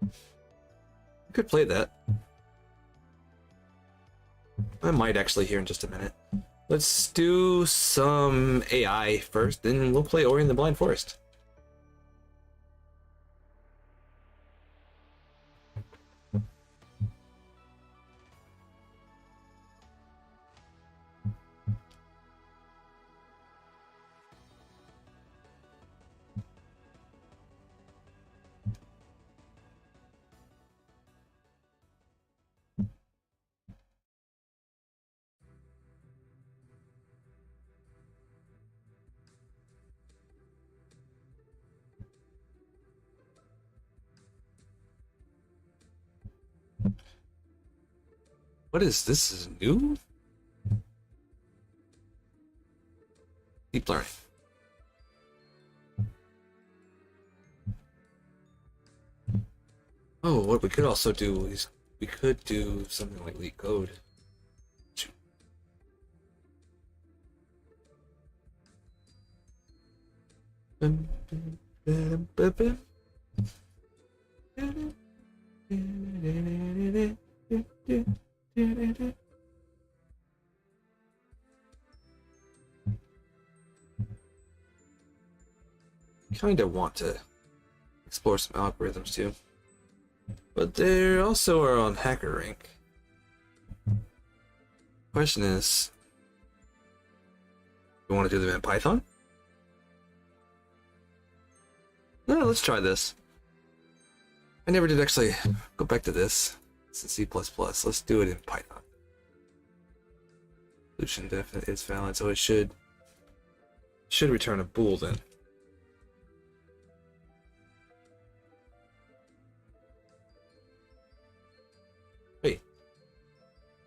I could play that. I might actually here in just a minute. Let's do some AI first, then we'll play Ori and the Blind Forest. What is this? Is new? Deep learning. Oh, what we could also do is we could do something like leak code. Kind of want to explore some algorithms too, but they also are on HackerRank. Question is, you want to do them in Python? No, let's try this. I never did actually go back to this. It's in C++. Let's do it in Python. Solution definite is valid, so it should return a bool then. Wait,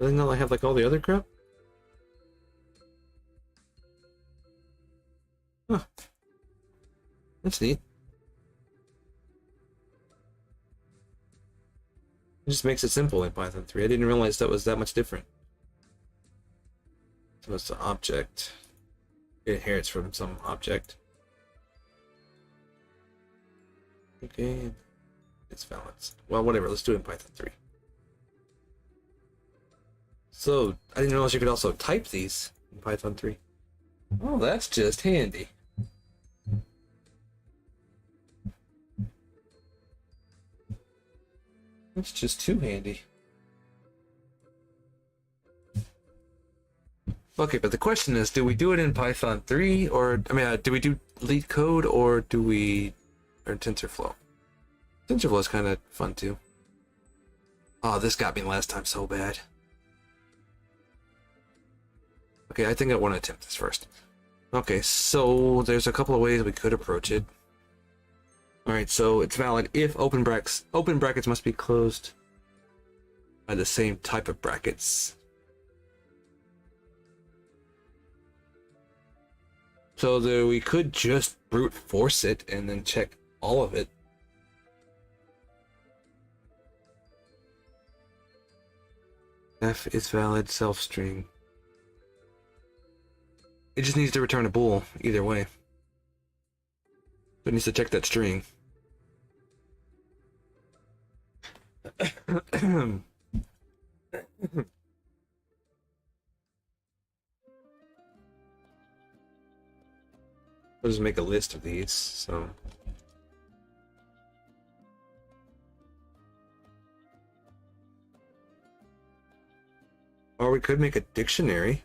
doesn't that have like all the other crap? Huh. That's neat. It just makes it simple in Python 3. I didn't realize that was that much different. So it's an object. It inherits from some object. Okay. It's balanced. Well, whatever. Let's do it in Python 3. So, I didn't realize you could also type these in Python 3. Oh, that's just handy. That's just too handy. Okay, but the question is, do we do it in Python 3 or I mean, do we do lead code or do we or TensorFlow? TensorFlow is kind of fun too. Oh, this got me last time so bad. Okay, I think I want to attempt this first. Okay, so there's a couple of ways we could approach it. All right, so it's valid if open brackets must be closed by the same type of brackets. So we could just brute force it and then check all of it. F is valid self string. It just needs to return a bool either way. It needs to check that string. I'll just make a list of these, so. Or we could make a dictionary.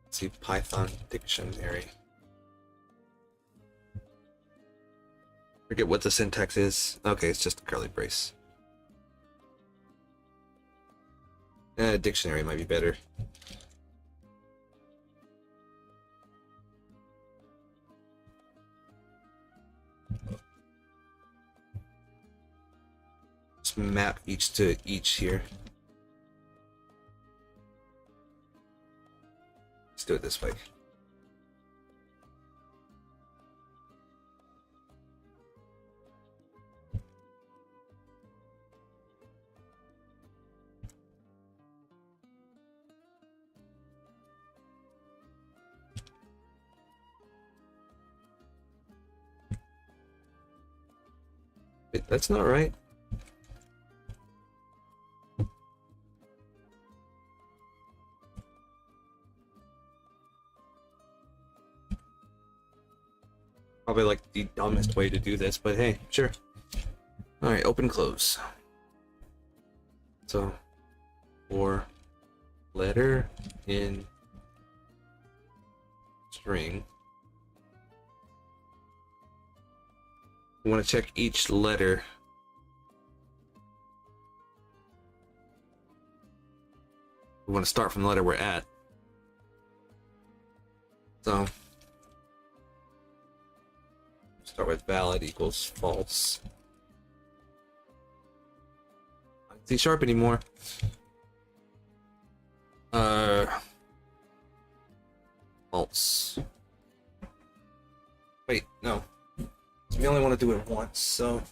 Let's see, Python dictionary. Forget what the syntax is. Okay, it's just a curly brace. Dictionary might be better. Just map each to each here. Let's do it this way. Wait, that's not right. Probably like the dumbest way to do this, but hey, sure. Alright, open close. So, for letter in string, we want to check each letter. We want to start from the letter we're at. So, start with valid equals false. Not C# anymore. False. Wait, no. We only want to do it once, so.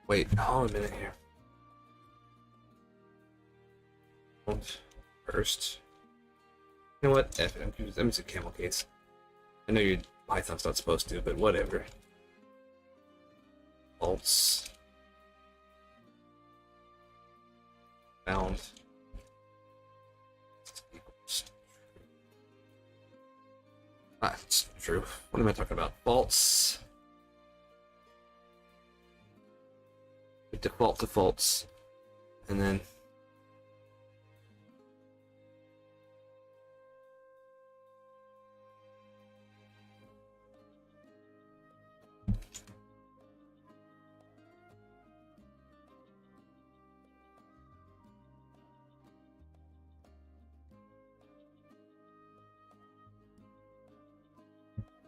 Wait, hold a minute here. First. You know what? F it. I'm using camel case. I know your Python's not supposed to, but whatever. False. Found. Ah, it's true. What am I talking about? False. Default to false. And then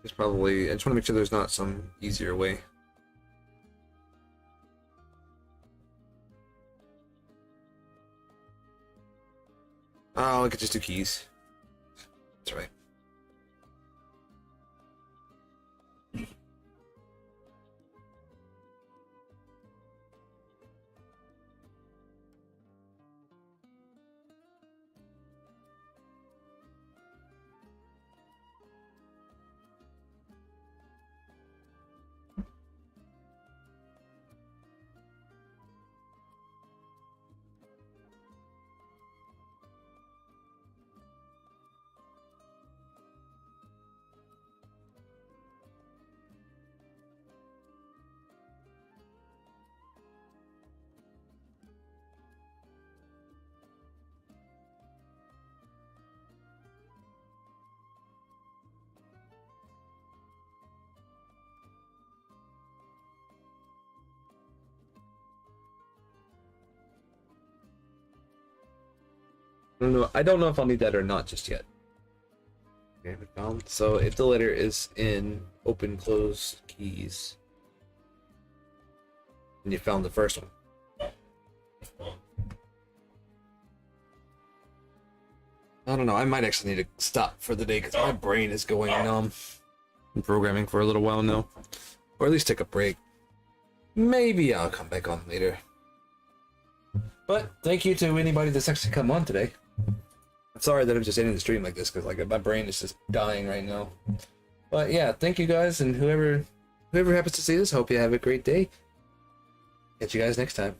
there's probably, I just want to make sure there's not some easier way. Oh, I could just do keys. That's right. I don't know if I'll need that or not just yet. Okay, found. So if the letter is in open close keys, and you found the first one. I don't know. I might actually need to stop for the day because my brain is going numb. I'm programming for a little while now, or at least take a break. Maybe I'll come back on later. But thank you to anybody that's actually come on today. I'm sorry that I'm just ending the stream like this because like my brain is just dying right now. But yeah, thank you guys, and whoever happens to see this, hope you have a great day. Catch you guys next time.